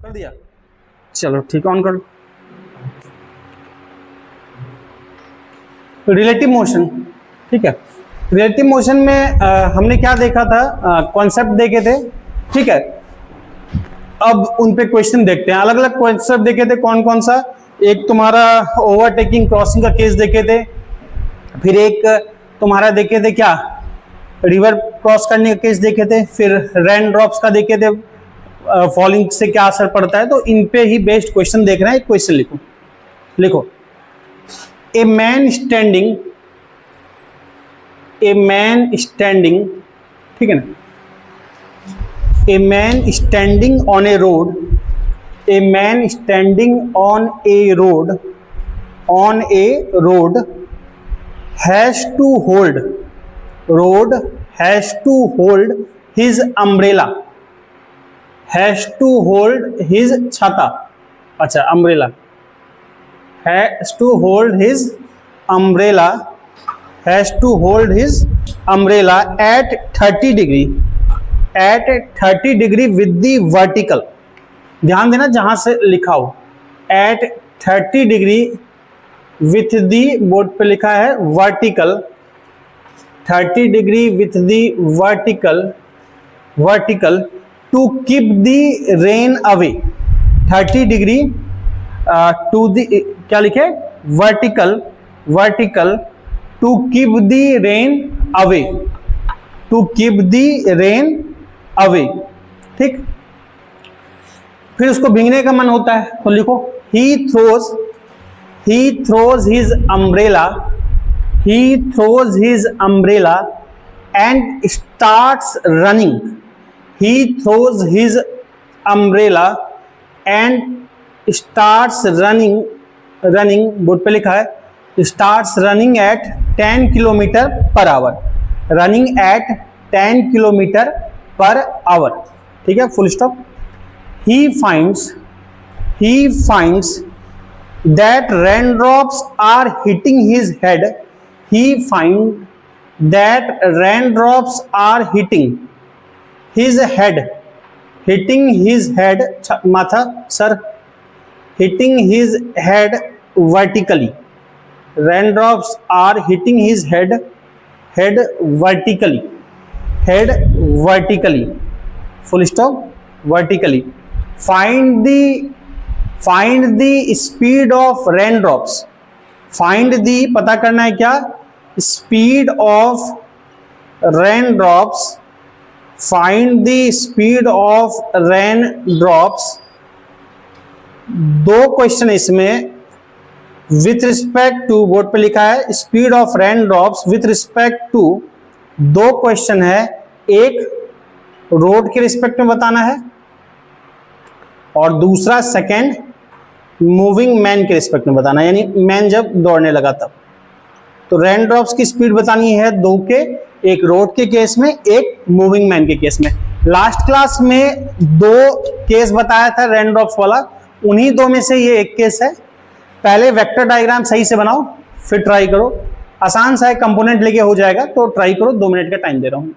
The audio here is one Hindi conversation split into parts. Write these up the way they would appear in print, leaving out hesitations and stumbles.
कर दिया, चलो ठीक है, ऑन कर। रिलेटिव मोशन, ठीक है। रिलेटिव मोशन में हमने क्या देखा था, कॉन्सेप्ट देखे थे, ठीक है। अब उन पे क्वेश्चन देखते हैं, अलग अलग कॉन्सेप्ट देखे थे। कौन कौन सा? एक तुम्हारा ओवरटेकिंग क्रॉसिंग का केस देखे थे, फिर एक तुम्हारा देखे थे क्या, रिवर क्रॉस करने का केस देखे थे, फिर रेन ड्रॉप्स का देखे थे, फॉलिंग से क्या असर पड़ता है। तो इन पे ही बेस्ड क्वेश्चन देख रहे हैं। एक क्वेश्चन लिखो, लिखो a man standing, a man standing, ठीक है ना, a man standing on a road, a man standing on a road, on a road has to hold, road has to hold his umbrella, has to hold his छाता, अच्छा umbrella, has to hold his umbrella, has to hold his umbrella at 30 degree, at 30 degree with the vertical, ध्यान देना जहां से लिखा हो, eight 30 degree with the, board पे लिखा है vertical, 30 degree with the vertical, vertical to keep the rain away, 30 degree to the, क्या लिखे, vertical, vertical to keep the rain away, to keep the rain away, ठीक। फिर उसको भीगने का मन होता है तो लिखो he throws his umbrella, he throws his umbrella and starts running, he throws his umbrella and starts running, running board पे लिखा है starts running at 10 kilometre per our, running at 10 kilometre per our, ठीक है, full stop. he finds that raindrops are hitting his head, he finds that raindrops are hitting his head, hitting his head, माथा sir, hitting his head vertically, raindrops are hitting his head, head vertically, head vertically, full stop, vertically। find the speed of raindrops, find the, पता करना है क्या, speed of raindrops, find the speed of raindrops। दो क्वेश्चन इसमें विथ रिस्पेक्ट टू, बोर्ड पे लिखा है speed of raindrops with respect to, दो क्वेश्चन है, एक रोड के रिस्पेक्ट में बताना है और दूसरा सेकंड मूविंग मैन के रिस्पेक्ट में बताना है, यानी मैन जब दौड़ने लगा तब। तो रेन ड्रॉप्स की स्पीड बतानी है दो के, एक रोड के केस में, एक मूविंग मैन के केस में। लास्ट क्लास में दो केस बताया था रेन ड्रॉप्स वाला, उन्हीं दो में से ये एक केस है। पहले वेक्टर डायग्राम सही से बनाओ फिर ट्राई करो, आसान सा है, कंपोनेंट लेके हो जाएगा, तो ट्राई करो, 2 मिनट का टाइम दे रहा हूं।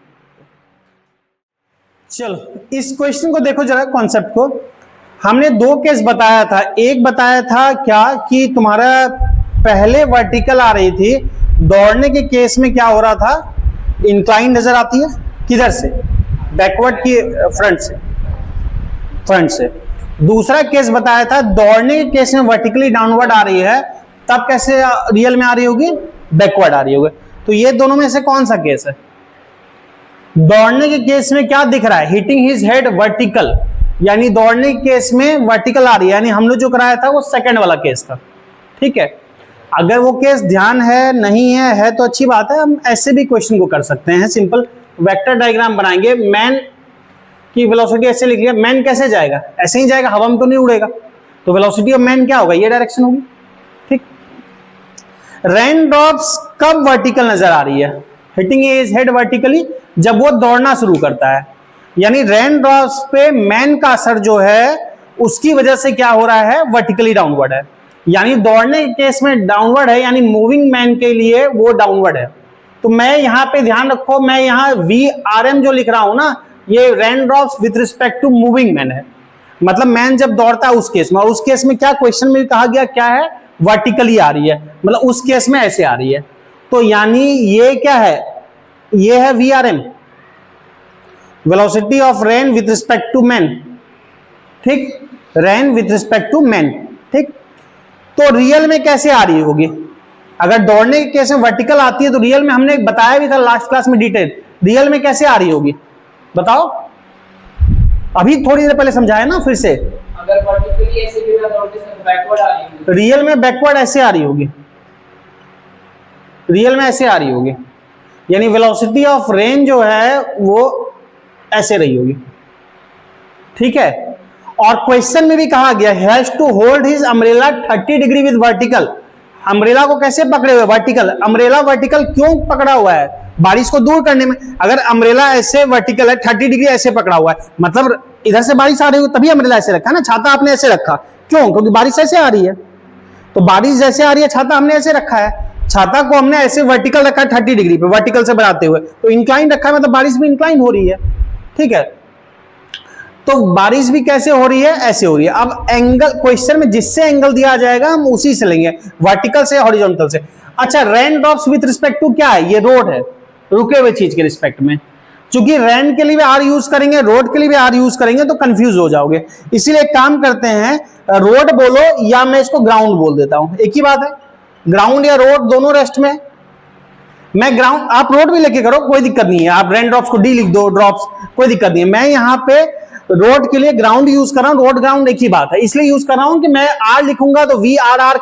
चलो इस क्वेश्चन को देखो जरा, कॉन्सेप्ट को। हमने दो केस बताया था, एक बताया था क्या कि तुम्हारा पहले वर्टिकल आ रही थी, दौड़ने के केस में क्या हो रहा था, इंक्लाइन नजर आती है, किधर से, बैकवर्ड की, फ्रंट से, फ्रंट से। दूसरा केस बताया था दौड़ने के केस में वर्टिकली डाउनवर्ड आ रही है, तब कैसे रियल में आ रही होगी, बैकवर्ड आ रही होगी। तो ये दोनों में से कौन सा केस है? दौड़ने के केस में क्या दिख रहा है, हिटिंग हिज हेड वर्टिकल, यानी दौड़ने के केस में वर्टिकल आ रही है, यानी हमने जो कराया था वो सेकंड वाला केस था, ठीक है। अगर वो केस ध्यान है नहीं है तो अच्छी बात है, हम ऐसे भी क्वेश्चन को कर सकते हैं। सिंपल वेक्टर डायग्राम बनाएंगे, मैन की वेलोसिटी ऐसे लिख लिया, मैन कैसे जाएगा, ऐसे ही जाएगा, हवा में तो नहीं उड़ेगा, तो वेलोसिटी ऑफ मैन क्या होगा, ये डायरेक्शन होगी, ठीक। रेन ड्रॉप्स कब वर्टिकल नजर आ रही है, हिटिंग हिज हेड वर्टिकली, जब वो दौड़ना शुरू करता है, यानी रेन ड्रॉप्स पे मैन का असर जो है उसकी वजह से क्या हो रहा है, वर्टिकली डाउनवर्ड है, यानी दौड़ने के केस में डाउनवर्ड है, यानी मूविंग मैन के लिए वो डाउनवर्ड है। तो मैं यहाँ पे ध्यान रखो, मैं यहाँ VRM जो लिख रहा हूं ना, ये rain drops with respect to moving man है। मतलब मैन जब दौड़ता है उस केस में, और उस केस में क्या क्वेश्चन में कहा गया क्या है, वर्टिकली आ रही है, मतलब उस केस में ऐसे आ रही है। तो यानी ये क्या है, ये है VRM, velocity of rain with respect to man, ठीक, rain with respect to man, ठीक। तो रियल में कैसे आ रही होगी, अगर दौड़ने के केस में वर्टिकल आती है तो रियल में हमने बताया भी था लास्ट क्लास में डिटेल, रियल में कैसे आ रही होगी बताओ, अभी थोड़ी देर पहले समझाया ना, फिर से। अगर वर्टिकली ऐसे बिना दौड़ने से बैकवर्ड आ रही है, रियल में बैकवर्ड ऐसे आ रही होगी, रियल में ऐसे आ रही होगी, यानी वेलोसिटी ऑफ रेन जो है वो ऐसे रही होगी, ठीक है। और क्वेश्चन में भी कहा गया has to hold his umbrella 30 degree with vertical, umbrella को कैसे पकड़े हुए, वर्टिकल, अम्ब्रेला वर्टिकल क्यों पकड़ा हुआ है, बारिश को दूर करने में। अगर अम्ब्रेला ऐसे वर्टिकल है, 30 डिग्री ऐसे पकड़ा हुआ है, मतलब इधर से बारिश आ रही हो तभी अम्ब्रेला ऐसे रखा ना, छाता आपने ऐसे रखा, क्यों, क्योंकि बारिश ऐसे आ रही है, तो बारिश जैसे आ रही है छाता हमने ऐसे रखा है, छाता को हमने ऐसे वर्टिकल रखा है 30 डिग्री पे, वर्टिकल से बनाते हुए, तो इंक्लाइन रखा है, मतलब बारिश भी इंक्लाइन हो रही है, ठीक है। तो बारिश भी कैसे हो रही है, ऐसे हो रही है। अब एंगल, क्वेश्चन में जिससे एंगल दिया जाएगा हम उसी से लेंगे, वर्टिकल से, हॉरिजॉन्टल से। अच्छा, rain drops with respect to क्या है, ये रोड है, रुके हुए चीज के रिस्पेक्ट में, क्योंकि रेन के लिए भी आर यूज करेंगे, रोड के लिए भी आर यूज करेंगे तो कंफ्यूज हो जाओगे, इसीलिए एक काम करते हैं, रोड बोलो या मैं इसको ग्राउंड बोल देता हूं, एक ही बात है, ग्राउंड या रोड दोनों रेस्ट में, मैं ग्राउंड, आप रोड भी लेके करो कोई दिक्कत नहीं है, आप रेन ड्रॉप्स को डी लिख दो, ड्रॉप्स कोई दिक्कत नहीं है, मैं यहाँ पे रोड के लिए ग्राउंड यूज कर रहा हूं, रोड ग्राउंड एक ही बात है, इसलिए यूज कर रहा हूं कि मैं आर लिखूंगा तो VRR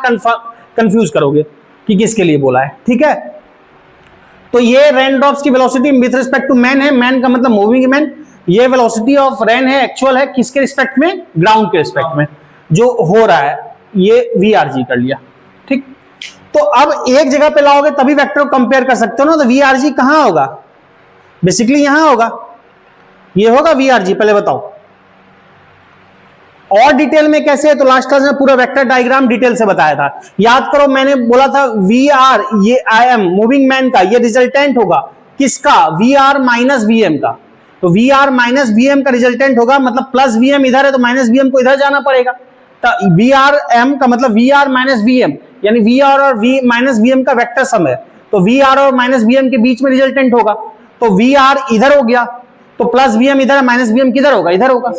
कंफ्यूज करोगे कि किसके लिए बोला है, ठीक है। तो ये रेन ड्रॉप्स की velocity with respect to man है, मैन का मतलब मूविंग मैन, ये वेलोसिटी ऑफ रेन है, एक्चुअल है किसके रिस्पेक्ट में, ग्राउंड के रिस्पेक्ट में जो हो रहा है, ये VRG कर लिया, ठीक। तो अब एक जगह पे लाओगे तभी वेक्टर को कंपेयर कर सकते हो ना, तो VRG कहां होगा, बेसिकली यहां होगा, ये होगा VRG, पहले बताओ। और डिटेल में कैसे है, तो लास्ट क्लास में पूरा वेक्टर डायग्राम डिटेल से बताया था, याद करो, मैंने बोला था VR, ये IM मूविंग मैन का, ये रिजल्टेंट होगा किसका, VR माइनस VM का, तो VR माइनस VM का रिजल्टेंट होगा, मतलब प्लस VM इधर है तो माइनस VM को इधर जाना पड़ेगा, तो VRM का मतलब VR माइनस VM, यानी VR और V माइनस VM का वेक्टर सम है, तो VR और माइनस VM के बीच में रिजल्टेंट होगा, तो VR इधर हो गया, तो प्लस VM इधर है, माइनस VM किधर होगा, इधर होगा,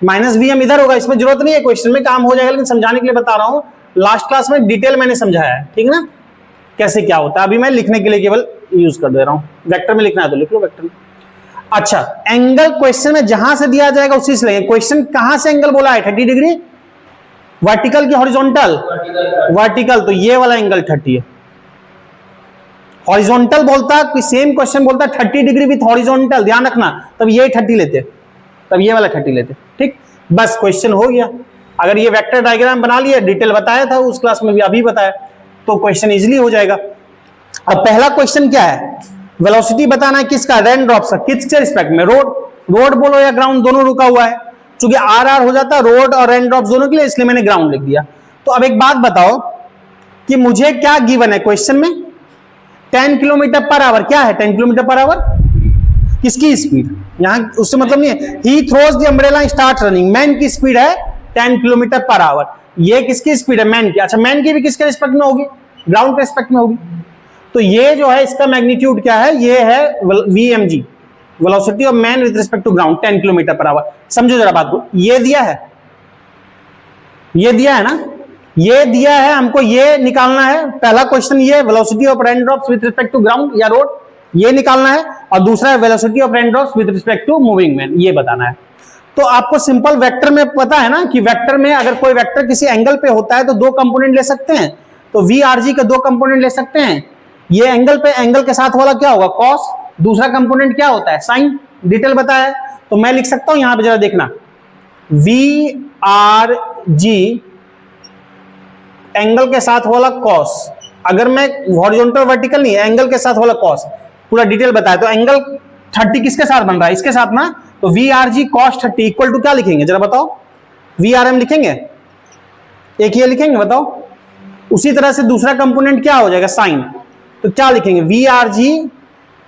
माइनस VM इधर होगा, इसमें जरूरत नहीं है, क्वेश्चन में काम हो जाएगा, लेकिन समझाने के लिए बता रहा हूं, लास्ट क्लास में डिटेल मैंने समझाया है, ठीक है ना, कैसे क्या होता है, अभी मैं लिखने के लिए केवल यूज कर दे रहा हूं, वेक्टर में लिखना है तो लिख लो वेक्टर में। अच्छा, एंगल क्वेश्चन में जहां से दिया जाएगा उसी से लेंगे, क्वेश्चन कहां से एंगल बोला है, 30 डिग्री, वर्टिकल की हॉरिजॉन्टल, वर्टिकल, तो ये वाला एंगल 30 है, हॉरिजॉन्टल बोलता है, सेम क्वेश्चन बोलता है 30 डिग्री विथ हॉरिजॉन्टल, ध्यान रखना, तब ये 30 लेते, तब ये वाला 30 लेते, ठीक, बस क्वेश्चन हो गया। अगर ये वेक्टर डायग्राम बना लिया, डिटेल बताया था उस क्लास में भी, अभी बताया, तो क्वेश्चन इजीली हो जाएगा। अब पहला क्वेश्चन क्या है, वेलोसिटी बताना है किसका, रेन ड्रॉप्स का, किसके रिस्पेक्ट में, रोड, रोड बोलो या ग्राउंड, दोनों रुका हुआ है, क्योंकि RR हो जाता है रोड और रेन ड्रॉप्स दोनों के लिए, इसलिए मैंने ग्राउंड लिख दिया। तो अब एक बात बताओ कि मुझे क्या गिवन है क्वेश्चन में, 10 किलोमीटर पर आवर, क्या है 10 किलोमीटर पर आवर, किसकी स्पीड, यहां उससे मतलब नहीं है, he throws the umbrella start running, man की स्पीड है 10 किलोमीटर पर आवर, ये किसकी स्पीड है, मैन की, अच्छा मैन की भी किसके रिस्पेक्ट में होगी, ग्राउंड के रिस्पेक्ट में होगी, तो ये जो है इसका मैग्नीट्यूड क्या है, ये है VMG, velocity of man with respect to ground 10 kilometre per hour. समझो जरा बात को, ये दिया है, ये दिया है ना, ये दिया है हमको, ये निकालना है, पहला क्वेश्चन ये velocity of rain drops with respect to ground या रोड, ये निकालना है, और दूसरा है velocity of rain drops with respect to moving man, ये बताना है। तो आपको सिंपल वेक्टर में पता है ना कि वेक्टर में अगर कोई वेक्टर किसी एंगल पे होता है तो दो कंपोनेंट ले सकते हैं, तो VRG के दो कंपोनेंट ले सकते हैं, ये एंगल पे, एंगल के साथ वाला क्या होगा, कॉस, दूसरा कंपोनेंट क्या होता है, साइन, डिटेल बताया है, तो मैं लिख सकता हूं यहां पे, जरा देखना, VRG एंगल के साथ वाला कॉस, अगर मैं हॉरिजॉन्टल वर्टिकल नहीं, एंगल के साथ वाला कॉस, पूरा डिटेल बताया, तो एंगल 30 किसके साथ बन रहा है, इसके साथ ना, तो VRG cos 30 इक्वल टू क्या लिखेंगे जरा बताओ, VRM लिखेंगे, एक ये लिखेंगे बताओ, उसी तरह से दूसरा कंपोनेंट क्या हो जाएगा, साइन, तो क्या लिखेंगे, VRG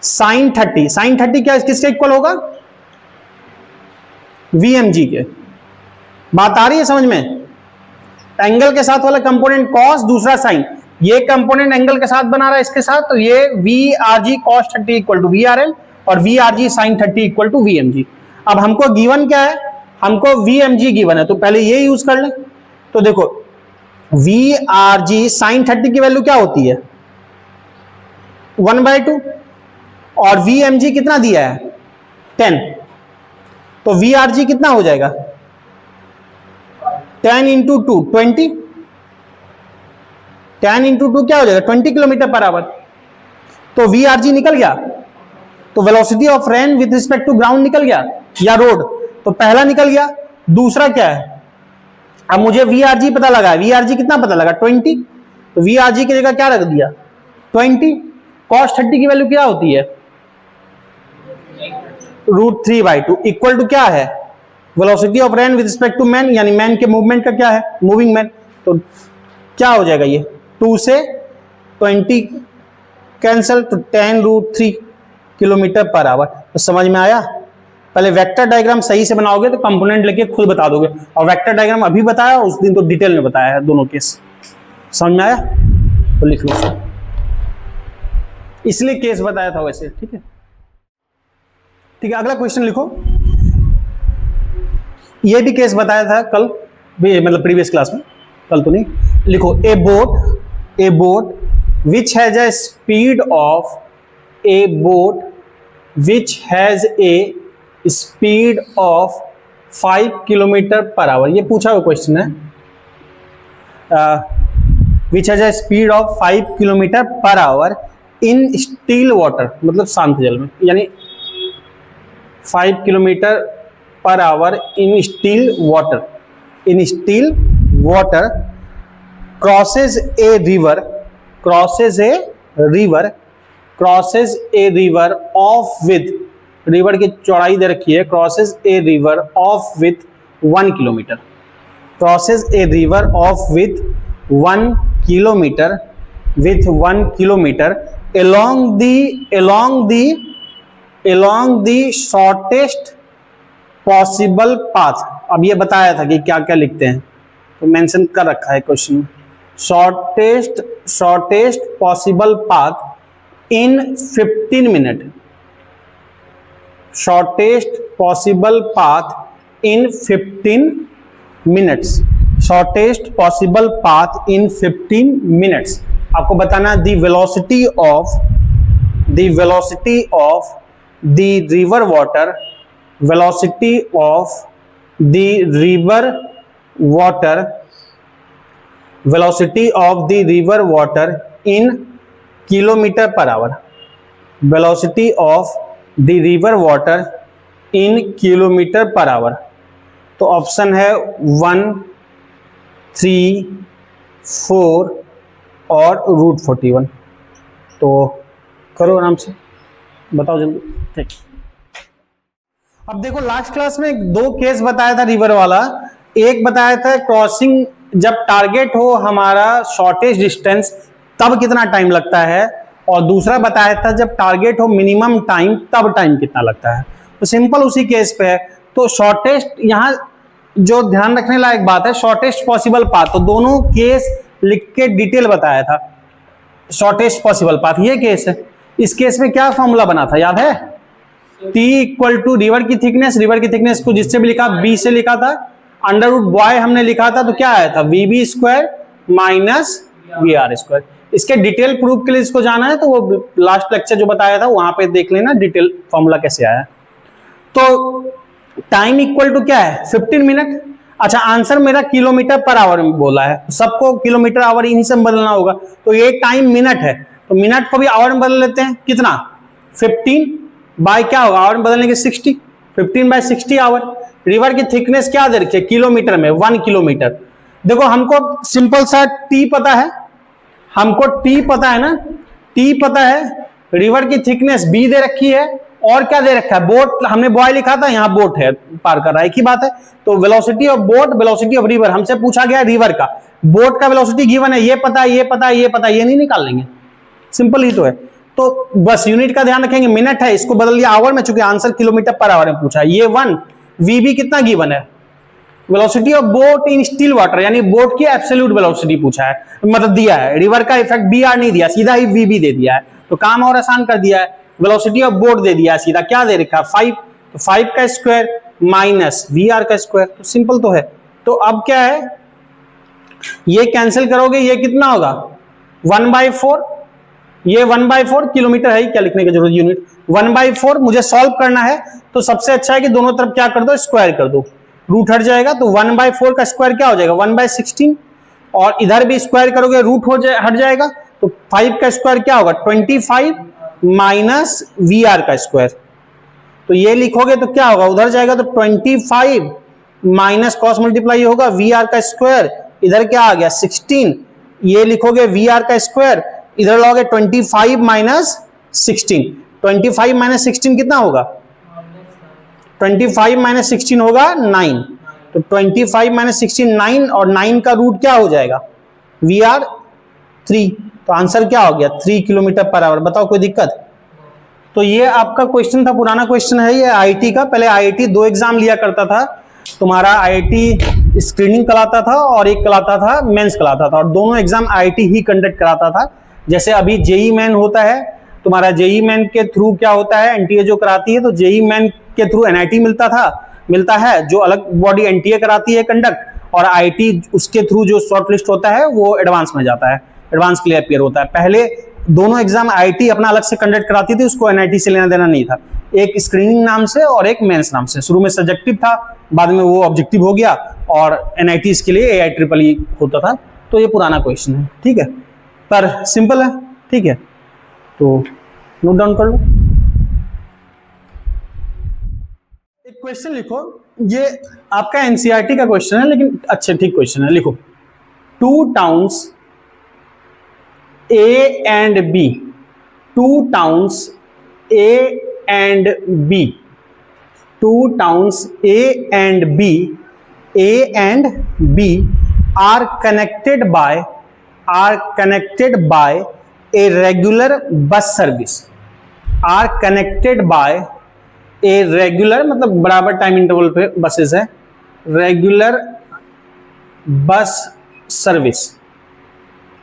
sin 30, sin 30 क्या किसके इक्वल होगा, VMG के, बात आ रही है समझ में? एंगल के साथ वाला कंपोनेंट कॉस, दूसरा साइन। ये कंपोनेंट एंगल के साथ बना रहा है इसके साथ, तो ये V R G cos 30 equal to V R L और V R G sine 30 equal to V M G. अब हमको गिवन क्या है? हमको वी एम जी गिवन है, तो पहले ये यूज कर लें। तो देखो वी आर जी साइन 30 की वैल्यू क्या होती है? 1/2 और वी एम जी कितना दिया है? 10। तो वी आर जी कितना हो जाएगा? 10 इंटू 2 20। 10 इंटू 2 क्या हो जाएगा? 20 किलोमीटर पर आवर। तो वी आर जी निकल गया। तो velocity of rain with respect to ground निकल गया या रोड, तो पहला निकल गया। दूसरा क्या है? अब मुझे वी आर जी पता लगा है, वी आर जी कितना पता लगा? 20। तो वी आर जी की जगह क्या रख दिया? 20। कॉस 30 की वैल्यू क्या होती है? √3/2 इक्वल टू क्या है? Velocity of rain with respect to man, यानी मैन के मूवमेंट का क्या है? Moving man. तो क्या हो जाएगा ये? 2 से 20 कैंसल, तो 10√3 किलोमीटर पर आवर। तो समझ में आया? पहले वेक्टर डायग्राम सही से बनाओगे तो कंपोनेंट लेके खुद बता दोगे, और वेक्टर डायग्राम अभी बताया, उस दिन तो डिटेल में बताया है दोनों केस। समझ में आया? तो लिख लो, इसलिए केस बताया था वैसे। ठीक है, ठीक है। अगला क्वेश्चन लिखो। ये भी केस बताया था कल भी, मतलब प्रीवियस क्लास में, कल तो नहीं। लिखो ए boat which has a speed of which has a speed of 5 kilometre per our. ये पूछा हुआ क्वेश्चन है। Which has a speed of 5 kilometre per our in still water, मतलब शांत जल में, यानी 5 kilometre per our in still water crosses a river of with, river की चौड़ाई दे रखी है, crosses a river of with 1 kilometre, crosses a river of with 1 kilometre along the shortest possible path। अब ये बताया था कि क्या क्या लिखते हैं, तो मेंशन कर रखा है क्वेश्चन में। shortest possible path in 15 minutes, shortest possible path in 15 minutes, shortest possible path in 15 minutes। आपको बताना the velocity of the river water, velocity of the river water in kilometer per hour, velocity of the river water in kilometer per hour। तो ऑप्शन है 1, 3, 4 और √41। तो करो आराम से, बताओ जल्दी। ठीक, अब देखो लास्ट क्लास में 2 केस बताया था रिवर वाला। एक बताया था क्रॉसिंग जब टारगेट हो हमारा शॉर्टेस्ट डिस्टेंस तब कितना टाइम लगता है, और दूसरा बताया था जब टारगेट हो मिनिमम टाइम तब टाइम कितना लगता है। तो सिंपल उसी केस पे है। तो शॉर्टेस्ट, यहाँ जो ध्यान रखने लायक बात है, शॉर्टेस्ट पॉसिबल पाथ, तो दोनों केस लिख के डिटेल बताया था। शॉर्टेस्ट पॉसिबल पाथ ये केस है। इस केस में क्या फॉर्मूला बना था याद है? T इक्वल टू रिवर की थिकनेस को जिससे भी लिखा, B से लिखा था, √y हमने लिखा था, तो क्या आया था? VB² minus VR²। इसके डिटेल प्रूफ के लिए इसको जाना है तो वो लास्ट लेक्चर जो बताया था वहां पे देख लेना डिटेल फॉर्मूला कैसे आया। तो टाइम इक्वल टू क्या है? 15 मिनट। अच्छा, आंसर मेरा किलोमीटर पर आवर में बोला है, सबको किलोमीटर आवर इन्हीं से बदलना होगा। तो ये टाइम मिनट है, तो मिनट को भी आवर में बदल लेते हैं। कितना? 15 बाय क्या होगा आवर में बदलने के 60, 15/60 आवर। रिवर की थिकनेस क्या दे रखी है? किलोमीटर में 1 किलोमीटर। देखो हमको सिंपल सा T पता है, हमको T पता है ना, T पता है, रिवर की थिकनेस B दे रखी है, और क्या दे रखा है? बोट, हमने बॉय लिखा था, यहाँ बोट है पार कर रहा है, एक ही बात है। तो velocity of boat, velocity of river, हमसे पूछा गया रिवर का, बोट का वेलोसिटी गिवन है, ये पता है, ये पता है, ये पता है, ये नहीं निकाल लेंगे, सिंपल ही तो है। तो बस यूनिट का ध्यान रखेंगे, मिनट है, इसको बदल दिया आवर में, चूंकि आंसर किलोमीटर पर आवर में पूछा है। ये 1 VB कितना गिवन है? Velocity of boat in still water, यानी बोट की एब्सोल्यूट वेलोसिटी पूछा है, मतलब दिया है। रिवर का इफेक्ट बी आर नहीं दिया, सीधा ही वी बी दे दिया है, तो काम और आसान कर दिया है। वेलोसिटी ऑफ बोट दे दिया है सीधा, क्या दे रखा है 5, तो 5 का स्क्वायर माइनस वी आर का स्क्वायर, तो सिंपल तो है। तो अब क्या है, ये कैंसिल करोगे, ये कितना होगा 1/4, ये 1/4 किलोमीटर है, क्या लिखने की जरूरत, यूनिट 1/4। मुझे सॉल्व करना है तो सबसे अच्छा है कि दोनों तरफ क्या कर दो, स्क्वायर कर दो, रूट हट जाएगा, तो 1/4 का स्क्वायर क्या हो जाएगा 1/16, और इधर भी स्क्वायर करोगे रूट हट जाएगा, तो 5 का स्क्वायर क्या होगा 25 माइनस वी आर का स्क्वायर, तो ये लिखोगे तो क्या होगा, उधर जाएगा तो 25 माइनस कॉस मल्टीप्लाई होगा वी आर का स्क्वायर, इधर क्या आ गया 16, ये लिखोगे वी आर का स्क्वायर, इधर लोगे 25 माइनस 16, 25 माइनस 16 कितना होगा 25 माइनस 16 होगा 9, तो 25 माइनस 16 9, और 9 का रूट क्या हो जाएगा वी आर 3, तो आंसर क्या हो गया 3 किलोमीटर पर आवर। बताओ कोई दिक्कत। तो ये आपका क्वेश्चन था, पुराना क्वेश्चन है ये आईआईटी का। पहले आईआईटी 2 एग्जाम लिया करता था, तुम्हारा आईआईटी स्क्रीनिंग कराता था और एक कराता था मेंस कराता था, और दोनों एग्जाम आईआईटी ही कंडक्ट कराता था। जैसे अभी जेई मेन होता है तुम्हारा, जेई मेन के थ्रू क्या होता है, एनटीए जो कराती है, तो जेई मेन के थ्रू एनआईटी मिलता है, जो अलग बॉडी एनटीए कराती है कंडक्ट, और आईआईटी उसके थ्रू जो शॉर्ट लिस्ट होता है वो एडवांस में जाता है, एडवांस के लिए अपीयर होता है। पहले दोनों एग्जाम आईआईटी अपना अलग से कंडक्ट कराती थी, उसको एनआईटी से लेना देना नहीं था, एक स्क्रीनिंग नाम से और एक मेंस नाम से। शुरू में सब्जेक्टिव था, बाद में वो ऑब्जेक्टिव हो गया, और एनआईटी इसके लिए AIEEE होता था। तो ये पुराना क्वेश्चन है, ठीक है, पर सिंपल है, ठीक है, तो नोट डाउन कर लो। एक क्वेश्चन लिखो, ये आपका एनसीईआरटी का क्वेश्चन है, लेकिन अच्छा ठीक क्वेश्चन है। लिखो 2 towns A and B, 2 towns A and B, 2 towns A and B, A and B are connected by a regular bus service, are connected by a regular मतलब बराबर टाइम इंटरवल पे बसेस है, regular bus service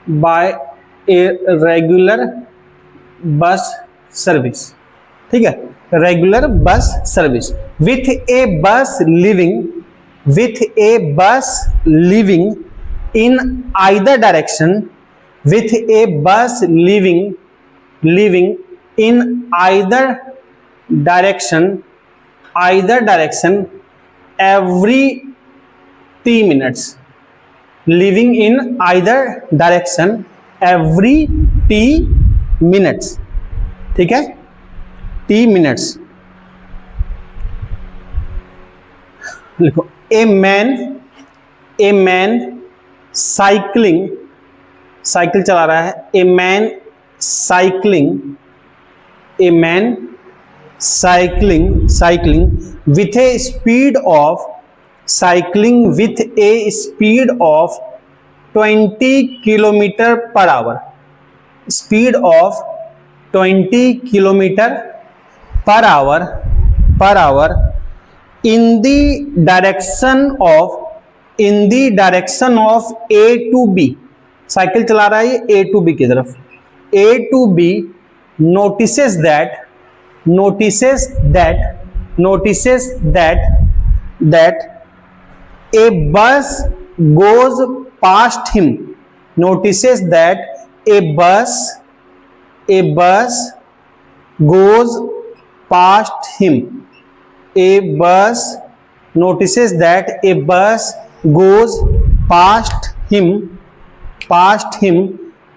by a regular bus service, ठीक है, regular bus service with a bus leaving in either direction, with a bus leaving in either direction every 3 minutes, living in either direction every t minutes, ठीक है, t minutes। लिखो a man साइकिल चला रहा है, a man cycling with a speed of 20 kilometer per hour, speed of 20 kilometer per hour in the direction of A to B, cycle चला रहा है ये A to B की तरफ। A to B notices that a bus goes past him, notices that a bus goes past him, a bus notices that a bus goes past him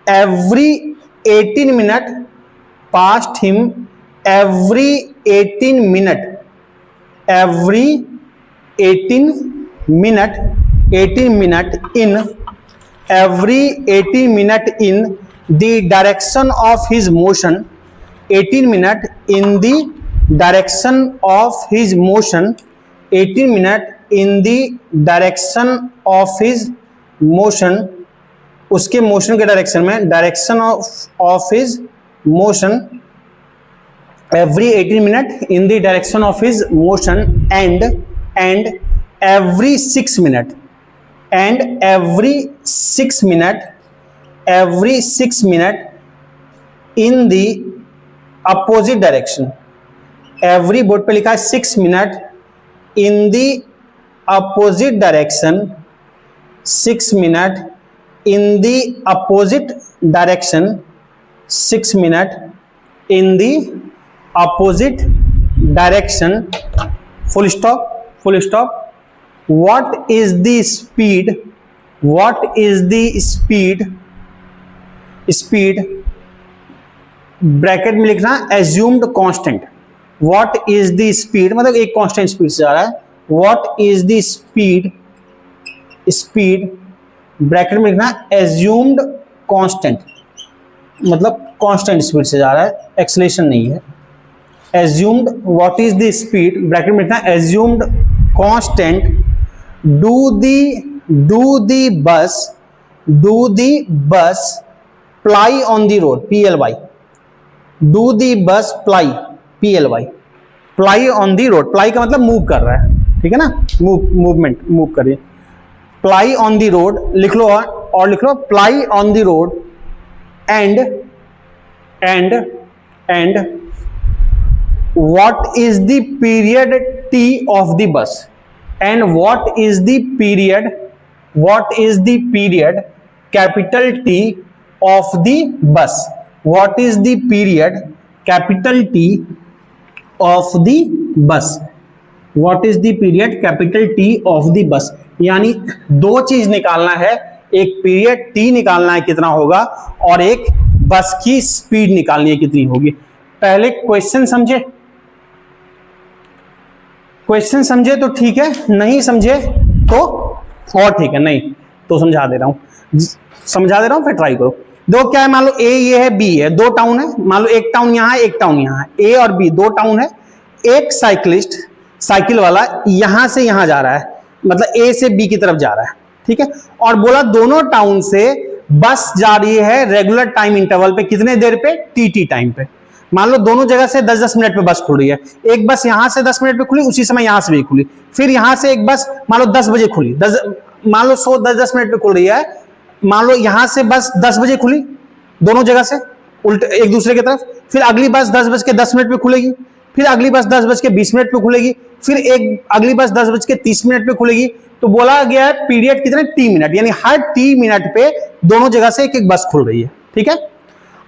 every 18 minute, past him every 18 minute in the direction of his motion, 18 minute in the direction of his motion, 18 minute in the direction of his motion, उसके मोशन के डायरेक्शन में, direction of his motion every 18 minute in the direction of his motion and every 6 minutes, and every 6 minutes in the opposite direction. Every board पे लिखा है 6 minute in the opposite direction, 6 minutes in the opposite direction, 6 minutes in the opposite direction, full stop. What is the speed bracket में लिखना assumed constant. What is the speed, मतलब एक कांस्टेंट स्पीड से जा रहा है. What is the speed bracket में लिखना assumed constant, मतलब कांस्टेंट स्पीड से जा रहा है, एक्सेलरेशन नहीं है. assumed, what is the speed bracket में लिखना assumed constant do the bus ply on the road, ply. Do the bus ply, ply. Ply on the road, ply का मतलब मूव कर रहा है, ठीक है ना, मूव कर रही है. Ply on the road लिख लो, और लिख लो ply on the road and what is the period t of the bus, and what is the period capital T of the bus. What is the period capital T of the bus? What is the period capital T of the bus? यानी दो चीज निकालना है, एक पीरियड टी निकालना है कितना होगा, और एक बस की स्पीड निकालनी है कितनी होगी. पहले क्वेश्चन समझे तो ठीक है, नहीं समझे तो और ठीक है, नहीं तो समझा दे रहा हूं, फिर ट्राई करो. दो क्या है, मान लो ए ये है, बी है, दो टाउन है, मान लो एक टाउन यहां है, एक टाउन यहां है, ए और बी दो टाउन है. एक साइकिल वाला यहां से यहां जा रहा है, मतलब ए से बी की तरफ जा रहा है, ठीक है. और बोला दोनों टाउन से बस जा रही है रेगुलर टाइम इंटरवल पे, कितने देर पे, टी टाइम पे. मान लो दोनों जगह से 10-10 मिनट पे बस खुल रही है. एक बस यहां से 10 मिनट पे खुली, उसी समय यहां से भी खुली. फिर यहां से एक बस मान लो 10 बजे खुली, मान लो 10 मिनट पे खुल रही है. मान लो यहां से बस 10 बजे खुली, दोनों जगह से उल्टे एक दूसरे की तरफ. फिर अगली बस 10:10 पे खुलेगी, फिर अगली बस 10:20 पे खुलेगी, फिर एक अगली बस 10:30 पे खुलेगी. तो बोला गया है पीरियड कितने, टी मिनट, यानी हर टी मिनट पे दोनों जगह से एक बस खुल रही है, ठीक है.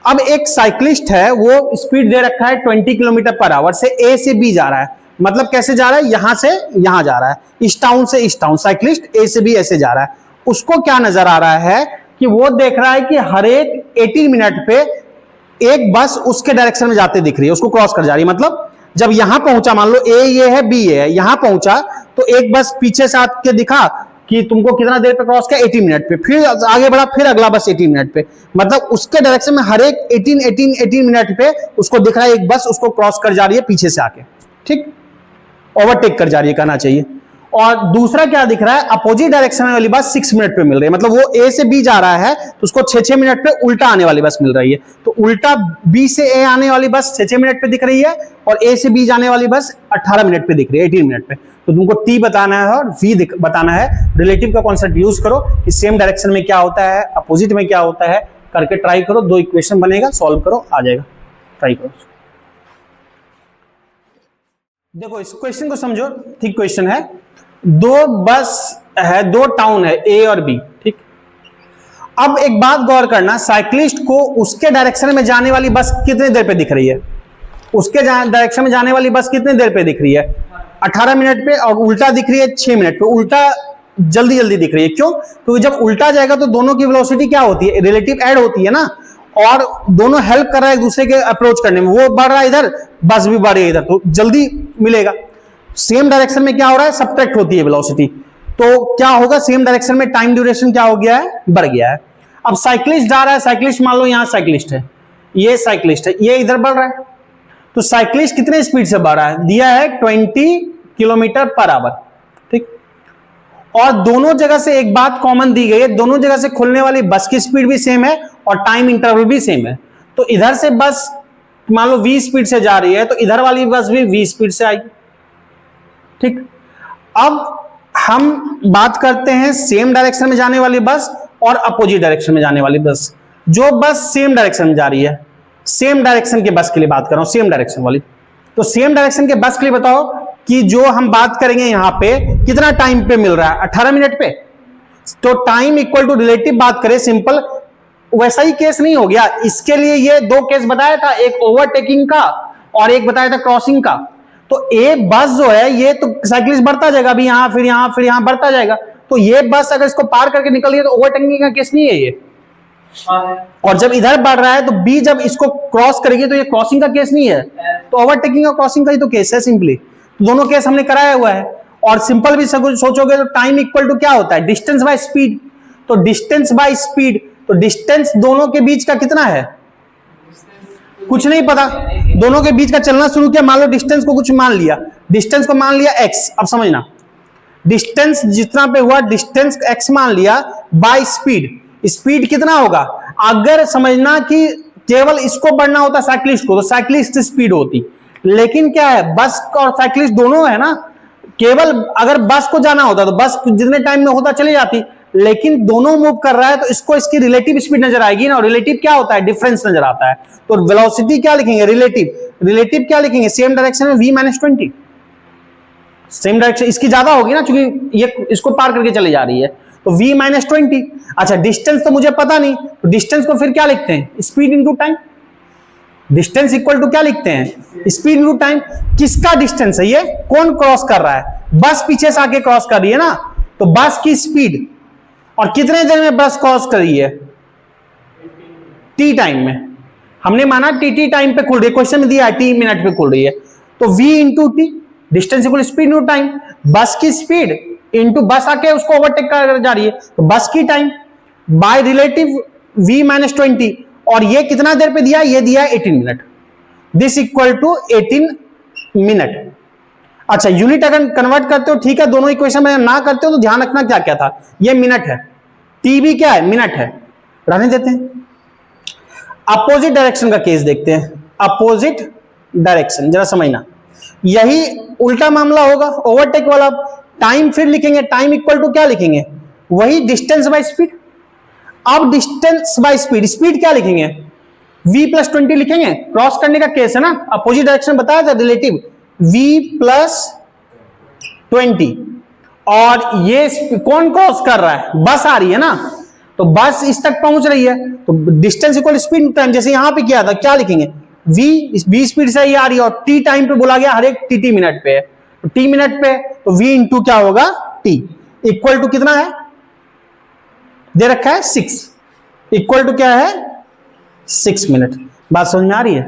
अब एक साइक्लिस्ट है, वो स्पीड दे रखा है 20 km/h से ए से बी जा रहा है. मतलब कैसे जा रहा है, यहां से यहां जा रहा है, इस टाउन से इस टाउन. साइक्लिस्ट ए से बी ऐसे जा रहा है. उसको क्या नजर आ रहा है कि वो देख रहा है कि हर एक 18 मिनट पे एक बस उसके डायरेक्शन में जाते दिख रही है, उसको क्रॉस कर जा रही है. मतलब जब यहां पहुंचा, मान लो ए ये है, बी ये है, यहां पहुंचा तो एक बस पीछे से आके दिखा कि तुमको कितना देर पे क्रॉस किया, 18 मिनट पे. फिर आगे बढ़ा, फिर अगला बस 18 मिनट पे. मतलब उसके डायरेक्शन में हर एक 18 मिनट पे उसको दिख रहा है एक बस उसको क्रॉस कर जा रही है पीछे से आके, ठीक, ओवरटेक कर जा रही है कहना चाहिए. और दूसरा क्या दिख रहा है, अपोजिट डायरेक्शन वाली बस 6 मिनट पे मिल रही है. मतलब वो ए से बी जा रहा है तो उसको 6 मिनट पे उल्टा आने वाली बस मिल रही है. तो उल्टा बी से ए आने वाली बस 6 मिनट पे दिख रही है, और ए से बी जाने वाली बस 18 मिनट पे दिख रही है, 18 मिनट पे. तो तुमको टी बताना है और वी बताना है. रिलेटिव का कॉन्सेप्ट यूज करो कि सेम डायरेक्शन में क्या होता है, अपोजिट में क्या होता है, करके ट्राई करो. 2 इक्वेशन बनेगा, सॉल्व करो, आ जाएगा. ट्राई करो. देखो इस क्वेश्चन को समझो, ठीक क्वेश्चन है. दो बस है, दो टाउन है, ए और बी, ठीक. अब एक बात गौर करना, साइक्लिस्ट को उसके डायरेक्शन में जाने वाली बस कितने देर पे दिख रही है, उसके डायरेक्शन में जाने वाली बस कितने देर पे दिख रही है, 18 मिनट पे. और उल्टा दिख रही है 6 मिनट पे. उल्टा जल्दी दिख रही है, क्यों, क्योंकि जब उल्टा जाएगा तो दोनों की वेलोसिटी क्या होती है, रिलेटिव ऐड होती है ना, और दोनों हेल्प कर रहा है एक दूसरे के अप्रोच करने में. वो बढ़ रहा है इधर, बस भी बढ़ रही है इधर, तो जल्दी मिलेगा. सेम डायरेक्शन में क्या हो रहा है, सब्ट्रैक्ट होती है वेलोसिटी. तो क्या होगा, सेम डायरेक्शन में टाइम ड्यूरेशन क्या हो गया है, बढ़ गया है. अब साइक्लिस्ट जा रहा है, साइक्लिस्ट मान लो यहां साइक्लिस्ट है, ये साइक्लिस्ट है, ये इधर बढ़ रहा है. तो साइक्लिस्ट कितने स्पीड से बढ़ रहा है, दिया है 20 km/h, ठीक. और दोनों जगह से एक बात कॉमन दी गई है, दोनों जगह से खुलने वाली बस की स्पीड भी सेम है और टाइम इंटरवल भी सेम है. तो इधर से बस मान लो 20 स्पीड से जा रही है, तो इधर वाली बस भी 20 स्पीड से आएगी, ठीक. अब हम बात करते हैं सेम डायरेक्शन में जाने वाली बस और अपोजिट डायरेक्शन में जाने वाली बस। जो बस सेम डायरेक्शन में जा रही है, सेम डायरेक्शन के बस के लिए बात कर रहा हूं, सेम डायरेक्शन वाली। तो सेम डायरेक्शन के बस के लिए बताओ कि जो हम बात करेंगे यहां पे कितना टाइम पे मिल रहा है, 18 मिनट पे। तो टाइम इक्वल टू रिलेटिव बात करें, सिंपल वैसा ही केस नहीं हो गया। इसके लिए ये दो केस बताया था, एक ओवरटेकिंग का और एक बताया था क्रॉसिंग का। तो एक बस जो है ये तो साइकिलिस्ट बढ़ता जाएगा, अभी यहां फिर यहां फिर यहां बढ़ता जाएगा। तो ये बस अगर इसको पार करके निकल गई तो ओवरटेकिंग का केस नहीं है ये। और जब इधर बढ़ रहा है तो बी जब इसको क्रॉस करेगी तो ये क्रॉसिंग का केस नहीं है, तो ओवरटेकिंग और क्रॉसिंग का ही तो केस है सिंपली। तो दोनों केस हमने कराया हुआ है। और सिंपल भी सोचोगे तो टाइम इक्वल टू क्या होता है, डिस्टेंस बाय स्पीड। तो डिस्टेंस बाय स्पीड, तो डिस्टेंस दोनों के बीच का कितना है, कुछ नहीं पता। दोनों के बीच का चलना शुरू किया, मान लो डिस्टेंस को कुछ मान लिया, डिस्टेंस को मान लिया x। अब समझना, डिस्टेंस जितना पे हुआ डिस्टेंस x मान लिया बाय स्पीड। स्पीड कितना होगा, अगर समझना कि केवल इसको बढ़ना होता साइक्लिस्ट को तो साइक्लिस्ट स्पीड होती, लेकिन क्या है बस और साइक्लिस्ट दोनों है ना। केवल अगर बस को जाना होता तो बस जितने टाइम में होता चली जाती, लेकिन दोनों मूव कर रहा है तो इसको इसकी रिलेटिव स्पीड नजर आएगी ना। और रिलेटिव क्या होता है, डिफरेंस नजर आता है। तो वेलोसिटी क्या लिखेंगे, रिलेटिव। रिलेटिव क्या लिखेंगे, सेम डायरेक्शन में v-20। सेम डायरेक्शन इसकी ज्यादा होगी ना, क्योंकि ये इसको पार करके चली जा रही है, तो v-20। अच्छा डिस्टेंस तो मुझे पता नहीं, तो डिस्टेंस को फिर क्या लिखते हैं, speed into time. Distance equal to क्या लिखते हैं, स्पीड इंटू टाइम। किसका डिस्टेंस है ये, कौन क्रॉस कर रहा है, बस पीछे से आके क्रॉस कर रही है ना, तो बस की स्पीड। और कितने देर में बस क्रॉस कर रही है, टी टाइम में। हमने माना टी टाइम पे खुल रही है, क्वेश्चन में दिया है टी मिनट पे खुल रही है, तो v into T, distance equal speed into time. बस की स्पीड इंटू बस आके उसको ओवरटेक कर जा रही है, तो बस की टाइम बाय रिलेटिव v-20। और ये कितना देर पे दिया, ये दिया 18 minute. This equal to 18 minute. अच्छा यूनिट अगर कन्वर्ट करते हो ठीक है, दोनों इक्वेशन में ना करते हो तो ध्यान रखना क्या क्या था, ये मिनट है, टी भी क्या है, मिनट है, रहने देते हैं। अपोजिट डायरेक्शन का केस देखते हैं। अपोजिट डायरेक्शन जरा समझना, यही उल्टा मामला होगा ओवरटेक वाला। टाइम फिर लिखेंगे, टाइम इक्वल टू क्या लिखेंगे, वही डिस्टेंस बाय स्पीड। अब डिस्टेंस बाय स्पीड, स्पीड क्या लिखेंगे, v+20 लिखेंगे, क्रॉस करने का केस है ना। अपोजिट डायरेक्शन बताया था रिलेटिव, v+20। और ये कौन क्रॉस कर रहा है, बस आ रही है ना, तो बस इस तक पहुंच रही है, तो डिस्टेंस इक्वल स्पीड टाइम। जैसे यहां पे किया था क्या लिखेंगे, v स्पीड से ही आ रही है और t टाइम पे बोला गया हर एक टी मिनट पे है, तो t मिनट पे, तो v इंटू क्या होगा t इक्वल टू कितना है, दे रखा है 6, इक्वल टू क्या है 6 मिनट। बात समझ में आ रही है।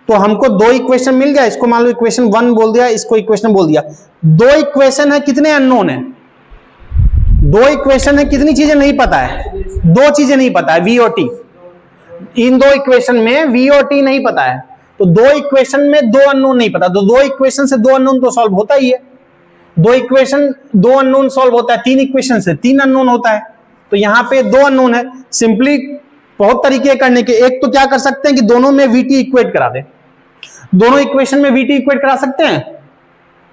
तो हमको दो इक्वेशन मिल गया, इसको मान लो इक्वेशन 1 बोल दिया, इसको इक्वेशन बोल दिया। दो इक्वेशन है, कितने अननोन है, दो इक्वेशन है, कितनी चीजें नहीं पता है, दो चीजें नहीं पता है, v और t। इन दो इक्वेशन में v और t नहीं पता है, तो दो इक्वेशन में दो अननोन नहीं पता, तो दो इक्वेशन से दो अननोन तो सॉल्व होता ही है। दो इक्वेशन दो अननोन सॉल्व होता है, तीन इक्वेशन से तीन अननोन होता है। तो यहां पे दो अननोन है, सिंपली बहुत तरीके करने के। एक तो क्या कर सकते हैं कि दोनों में vt इक्वेट करा दे, दोनों इक्वेशन में vt इक्वेट करा सकते हैं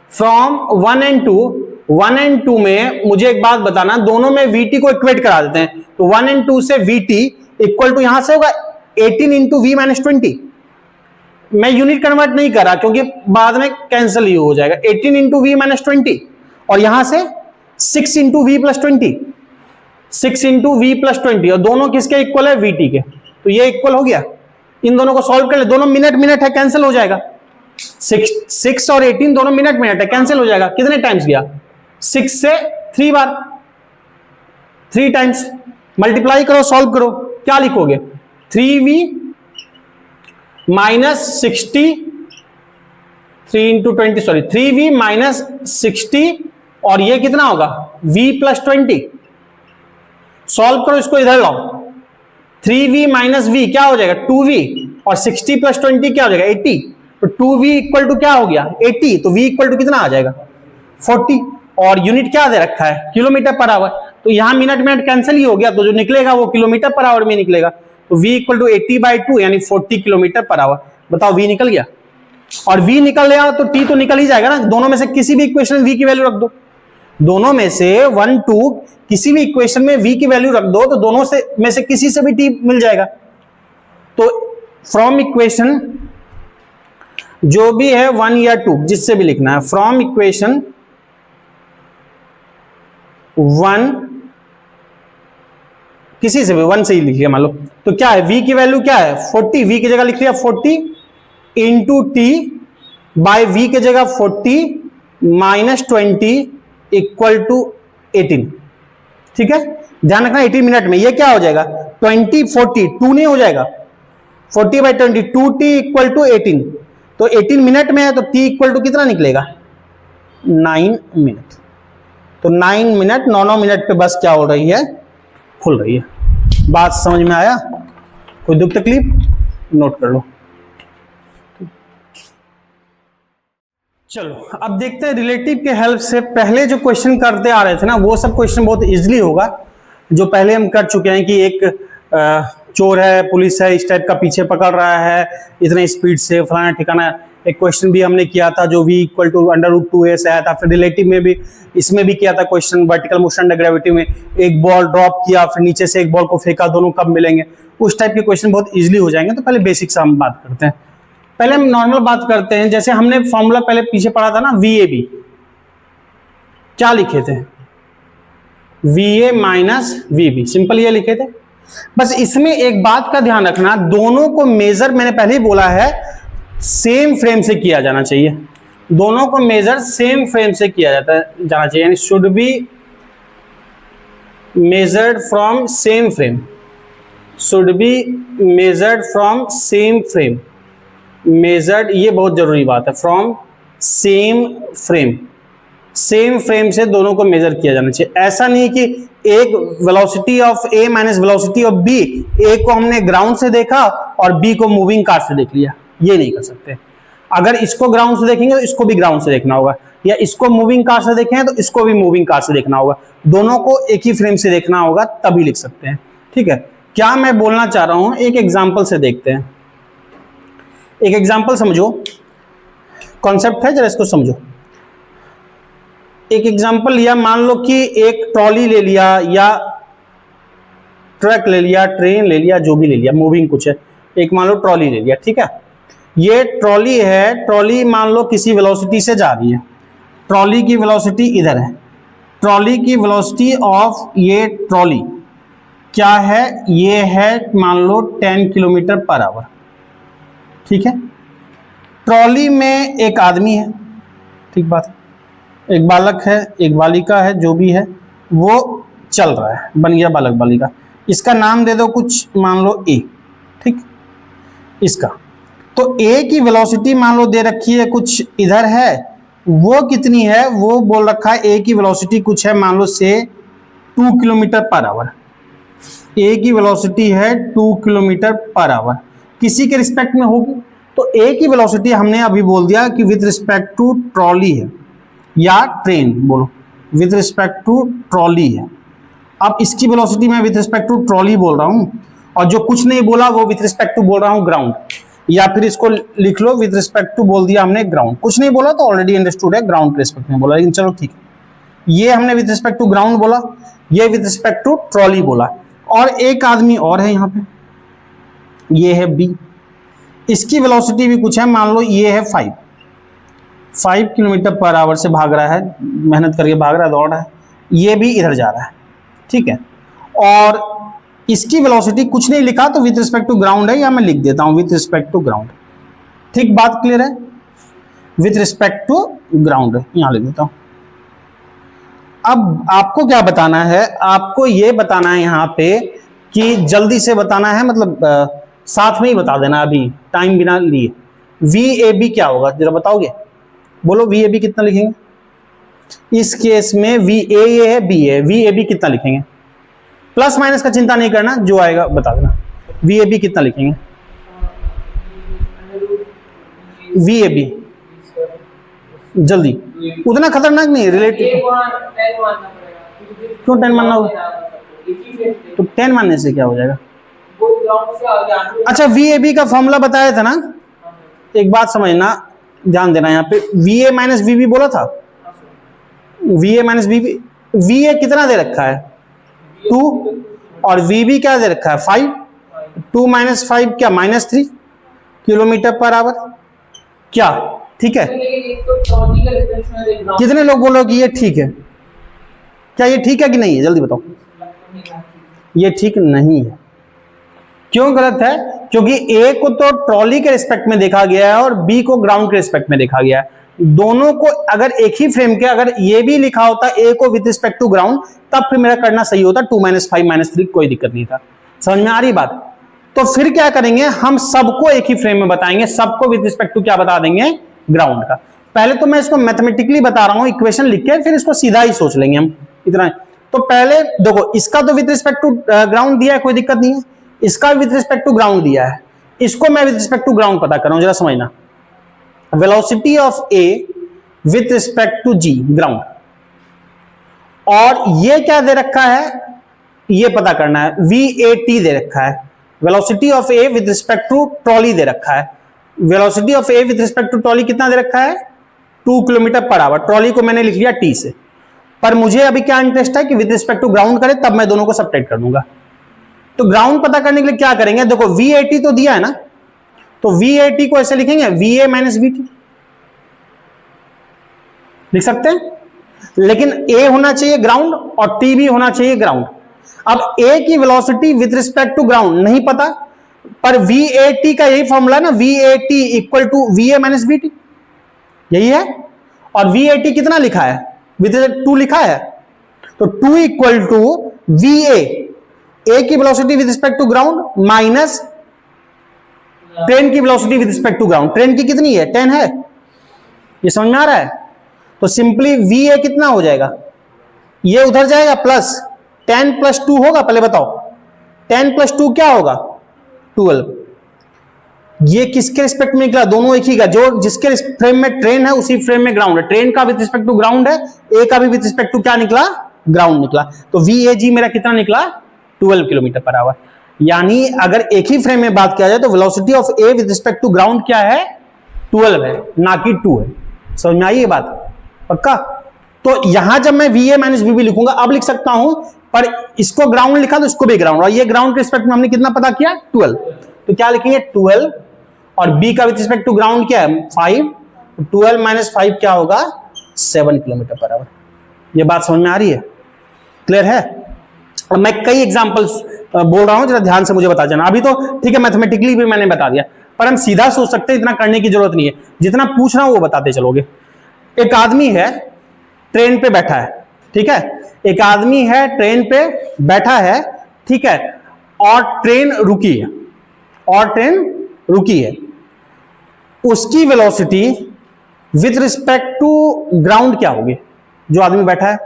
फ्रॉम 1 and 2। 1 and 2 में मुझे एक बात बताना, दोनों में vt को इक्वेट करा देते हैं, तो 1 and 2 से vt इक्वल टू यहां से होगा 18 इंटू v-20। मैं यूनिट कन्वर्ट नहीं कर रहा क्योंकि बाद में कैंसिल ही हो जाएगा। 18 इंटू v-20 और यहां से 6 इंटू v+20, 6 इंटू v+20, और दोनों किसके इक्वल है, vt के, तो ये इक्वल हो गया। इन दोनों को सॉल्व कर ले, दोनों मिनट मिनट है, कैंसिल हो जाएगा। 6 और 18 दोनों मिनट मिनट है, कैंसिल हो जाएगा। कितने टाइम्स गया, 6 से 3 बार, 3 टाइम्स। मल्टीप्लाई करो, सॉल्व करो, क्या लिखोगे, 3v - 60, 3 इंटू 20 सॉरी 3v - 60, और ये कितना होगा v+20। सॉल्व करो, इसको इधर लाओ, 3v - v क्या हो जाएगा 2v, और 60 + 20 क्या हो जाएगा 80, तो 2v इक्वल टू क्या हो गया 80, तो v इक्वल टू कितना आ जाएगा 40। और यूनिट क्या दे रखा है, किलोमीटर पर आवर, तो यहां मिनट मिनट कैंसिल ही हो गया, तो जो निकलेगा वो किलोमीटर पर आवर में निकलेगा, तो v इक्वल टू 80/2 यानी 40 किलोमीटर पर आवर। बताओ v निकल गया, और v निकल गया तो t तो निकल ही जाएगा ना, दोनों में से किसी भी इक्वेशन में v की वैल्यू रख दो। दोनों में से 1 2 किसी भी इक्वेशन में v की वैल्यू रख दो तो दोनों से में से किसी से भी t मिल जाएगा। तो फ्रॉम इक्वेशन जो भी है 1 या 2 जिससे भी लिखना है, फ्रॉम इक्वेशन 1 किसी से भी 1 से ही लिखिए मान लो, तो क्या है v की वैल्यू क्या है 40, v की जगह लिख लिया 40 इंटू टी बाय v की जगह 40 माइनस 20 इक्वल टू 18। ठीक है, ध्यान रखना 18 मिनट में ये क्या हो जाएगा 20 40 2 नहीं हो जाएगा 40 बाई 20 2t इक्वल टू 18। तो 18 मिनट में है तो t इक्वल टू कितना निकलेगा 9 मिनट। तो 9 मिनट 9 मिनट पे बस क्या हो रही है खुल रही है। बात समझ में आया? कोई दुख तकलीफ नोट कर लो। चलो अब देखते हैं रिलेटिव के हेल्प से पहले जो क्वेश्चन करते आ रहे थे ना वो सब क्वेश्चन बहुत इजीली होगा, जो पहले हम कर चुके हैं कि एक चोर है, पुलिस है, इस टाइप का पीछे पकड़ रहा है इतने स्पीड से फलाना ठिकाना। एक क्वेश्चन भी हमने किया था जो v इक्वल टू √2a से आया था। फिर रिलेटिव में भी इसमें भी किया था question, vertical motion under gravity में एक बॉल ड्रॉप किया फिर नीचे से एक बॉल को फेंका, दोनों कब मिलेंगे, उस टाइप के क्वेश्चन बहुत इजीली हो जाएंगे। तो पहले बेसिक से हम बात करते हैं। पहले हम नॉर्मल बात करते हैं, जैसे हमने फॉर्मूला पहले पीछे पढ़ा था ना VAB, क्या लिखे थे VA माइनस VB, सिंपल ये लिखे थे। बस इसमें एक बात का ध्यान रखना, दोनों को मेजर मैंने पहले ही बोला है सेम फ्रेम से किया जाना चाहिए, दोनों को मेजर सेम फ्रेम से किया जाना चाहिए, यानी should be measured from same frame, should be measured from same frame, measured ये बहुत जरूरी बात है, from same frame, same frame से दोनों को मेजर किया जाना चाहिए। ऐसा नहीं कि एक velocity of A minus velocity of B, A को हमने ग्राउंड से देखा और B को मूविंग कार से देख लिया, ये नहीं कर सकते। अगर इसको ग्राउंड से देखेंगे तो इसको भी ग्राउंड से देखना होगा, या इसको मूविंग कार से देखें तो इसको भी मूविंग कार से देखना होगा, दोनों को एक ही फ्रेम से देखना होगा तभी लिख सकते हैं। ठीक है, क्या मैं बोलना चाह रहा हूं एक एग्जाम्पल से देखते हैं। एक एग्जाम्पल समझो, कॉन्सेप्ट है जरा इसको समझो। एक एग्जाम्पल लिया, मान लो कि एक ट्रॉली ले लिया या ट्रक ले लिया, ट्रेन ले लिया, जो भी ले लिया, मूविंग कुछ है, एक मान लो ट्रॉली ले लिया। ठीक है, ये ट्रॉली है, ट्रॉली मान लो किसी वेलोसिटी से जा रही है, ट्रॉली की वेलोसिटी इधर है, ट्रॉली की वेलोसिटी ऑफ ये ट्रॉली क्या है, ये है मान लो 10 किलोमीटर पर आवर। ठीक है, ट्रॉली में एक आदमी है, ठीक बात है, एक बालक है, एक बालिका है, जो भी है वो चल रहा है, बन गया बालक बालिका। इसका नाम दे दो कुछ, मान लो A। ठीक, इसका तो A की वेलोसिटी मान लो दे रखी है कुछ इधर है, वो कितनी है वो बोल रखा है A की वेलोसिटी कुछ है मान लो से 2 किलोमीटर पर आवर। A की वेलोसिटी है 2 किलोमीटर पर आवर, किसी के रिस्पेक्ट में होगी। तो A की वेलोसिटी हमने अभी बोल दिया कि विद रिस्पेक्ट टू ट्रॉली है या ट्रेन, बोलो विद रिस्पेक्ट टू ट्रॉली है। अब इसकी वेलोसिटी मैं विद रिस्पेक्ट टू ट्रॉली बोल रहा हूं, और जो कुछ नहीं बोला वो विद रिस्पेक्ट टू बोल रहा हूं ग्राउंड, या फिर इसको लिख लो विद रिस्पेक्ट टू बोल दिया हमने ग्राउंड, कुछ नहीं बोला तो ऑलरेडी अंडरस्टूड है ग्राउंड के रिस्पेक्ट में बोला, लेकिन चलो ठीक है, ये हमने विद रिस्पेक्ट टू ग्राउंड बोला, ये विद रिस्पेक्ट टू ट्रॉली बोला। और एक आदमी और है यहाँ पे, ये है B, इसकी वेलोसिटी भी कुछ है, मान लो ये है 5 किलोमीटर पर आवर से भाग रहा है, मेहनत करके भाग रहा है, दौड़ रहा है, ये भी इधर जा रहा है। ठीक है, और इसकी वेलोसिटी कुछ नहीं लिखा तो विद रिस्पेक्ट टू ग्राउंड है, या मैं लिख देता हूं विद रिस्पेक्ट टू ग्राउंड। ठीक, बात क्लियर है, विद रिस्पेक्ट टू ग्राउंड है, यहां लिख देता हूं। अब आपको क्या बताना है, आपको ये बताना है यहाँ पे कि जल्दी से बताना है, मतलब साथ में ही बता देना अभी टाइम बिना लिए। VAB क्या होगा जरा बताओगे, बोलो VAB कितना लिखेंगे इस केस में, VA ये है, B है, VAB कितना लिखेंगे, प्लस माइनस का चिंता नहीं करना, जो आएगा बता देना। VAB कितना लिखेंगे, VAB जल्दी, उतना खतरनाक नहीं, रिलेटिव क्यों 10 मानना होगा, तो 10 मानने से क्या हो जाएगा। अच्छा, VAB का फॉर्मूला बताया था ना, एक बात समझना, ध्यान देना यहाँ पे, VA माइनस VB बोला था, VA माइनस VB, VA कितना दे रखा है 2 और VB क्या दे रखा है 5, 2 माइनस 5 क्या -3 किलोमीटर पर आवर, क्या ठीक है? लेकिन एक तो ट्रॉली का डिफरेंस में देख रहा हूं, कितने लोग बोलोगे ये ठीक है? क्या ये ठीक है कि नहीं है, जल्दी बताओ। ये ठीक नहीं है। क्यों गलत है? क्योंकि A को तो ट्रॉली के रिस्पेक्ट में देखा गया है और B को ग्राउंड के रिस्पेक्ट में देखा गया है। दोनों को अगर एक ही फ्रेम के अगर ये भी लिखा होता A को विद रिस्पेक्ट टू ग्राउंड, तब फिर मेरा करना सही होता 2 माइनस 5 माइनस 3, कोई दिक्कत नहीं था। समझ में आ रही बात? तो फिर क्या करेंगे, हम सबको एक ही फ्रेम में बताएंगे, सबको विद रिस्पेक्ट टू क्या बता देंगे, ग्राउंड का। पहले तो मैं इसको मैथमेटिकली बता रहा हूं, इक्वेशन लिख के, फिर इसको सीधा ही सोच लेंगे हम, इतना। तो पहले देखो, इसका तो विद रिस्पेक्ट टू ग्राउंड दिया है, कोई दिक्कत नहीं है। इसका विद रिस्पेक्ट टू ग्राउंड दिया है, इसको मैं विद रिस्पेक्ट टू ग्राउंड पता कर रहा हूं, जरा समझना। Velocity of A with respect to G, ground, और ये क्या दे रखा है, ये पता करना है, VAT दे रखा है। Velocity of A with respect to trolley दे रखा है। Velocity of A with respect to trolley कितना दे रखा है, 2 किलोमीटर पर आवर। ट्रॉली को मैंने लिख लिया T से, पर मुझे अभी क्या इंटरेस्ट है कि विद रिस्पेक्ट टू ग्राउंड करे, तब मैं दोनों को सबट्रैक्ट कर दूंगा। तो ग्राउंड पता करने के लिए क्या करेंगे, देखो VAT तो दिया है ना, तो VAT को ऐसे लिखेंगे VA माइनस VT, लिख सकते हैं। लेकिन A होना चाहिए ग्राउंड और T भी होना चाहिए ग्राउंड। अब A की velocity with respect to ground नहीं पता, पर VAT का यही फॉर्मूला ना, VAT equal to VA minus VT, यही है। और VAT कितना लिखा है, विद 2 लिखा है, तो 2 इक्वल टू VA, A की velocity with respect to ground minus train की velocity with respect to ground. Train की कितनी है, 10 है, ये समझ में आ रहा है? तो सिंपली VA कितना हो जाएगा, ये उधर जाएगा प्लस 10 प्लस 2 होगा, पहले बताओ 10 प्लस 2 क्या होगा, 12। ये किसके रिस्पेक्ट में निकला, दोनों एक ही का, जो जिसके फ्रेम में ट्रेन है उसी फ्रेम में ग्राउंड है। ट्रेन का विद रिस्पेक्ट टू ग्राउंड है, A का भी विद रिस्पेक्ट टू क्या निकला, ग्राउंड निकला। तो VAG मेरा कितना निकला, 12 किलोमीटर पर आवर। यानी अगर एक ही फ्रेम में बात किया जाए तो velocity of A with respect to ground क्या है, 12 है, ना कि 2 है। समझ में आई ये बात, पक्का? तो यहां जब मैं VA माइनस VB लिखूंगा, अब लिख सकता हूं, पर इसको ग्राउंड लिखा तो इसको भी ग्राउंड, और ये ग्राउंड के रिस्पेक्ट में हमने कितना पता किया, 12। तो क्या लिखेंगे 12, और B का विद रिस्पेक्ट टू ग्राउंड क्या है 5, 12 माइनस 5 क्या होगा 7 किलोमीटर पर आवर। ये बात समझ में आ रही है, क्लियर है? और मैं कई एग्जांपल्स बोल रहा हूं, जरा ध्यान से मुझे बता जाना। अभी तो ठीक है, मैथमेटिकली भी मैंने बता दिया, पर हम सीधा सोच सकते हैं, इतना करने की जरूरत नहीं है। जितना पूछ रहा हूं वो बताते चलोगे। एक आदमी है ट्रेन पे बैठा है, ठीक है, एक आदमी है ट्रेन पे बैठा है, ठीक है, और ट्रेन रुकी है, और ट्रेन रुकी है। उसकी velocity with respect to ground क्या होगी, जो आदमी बैठा है?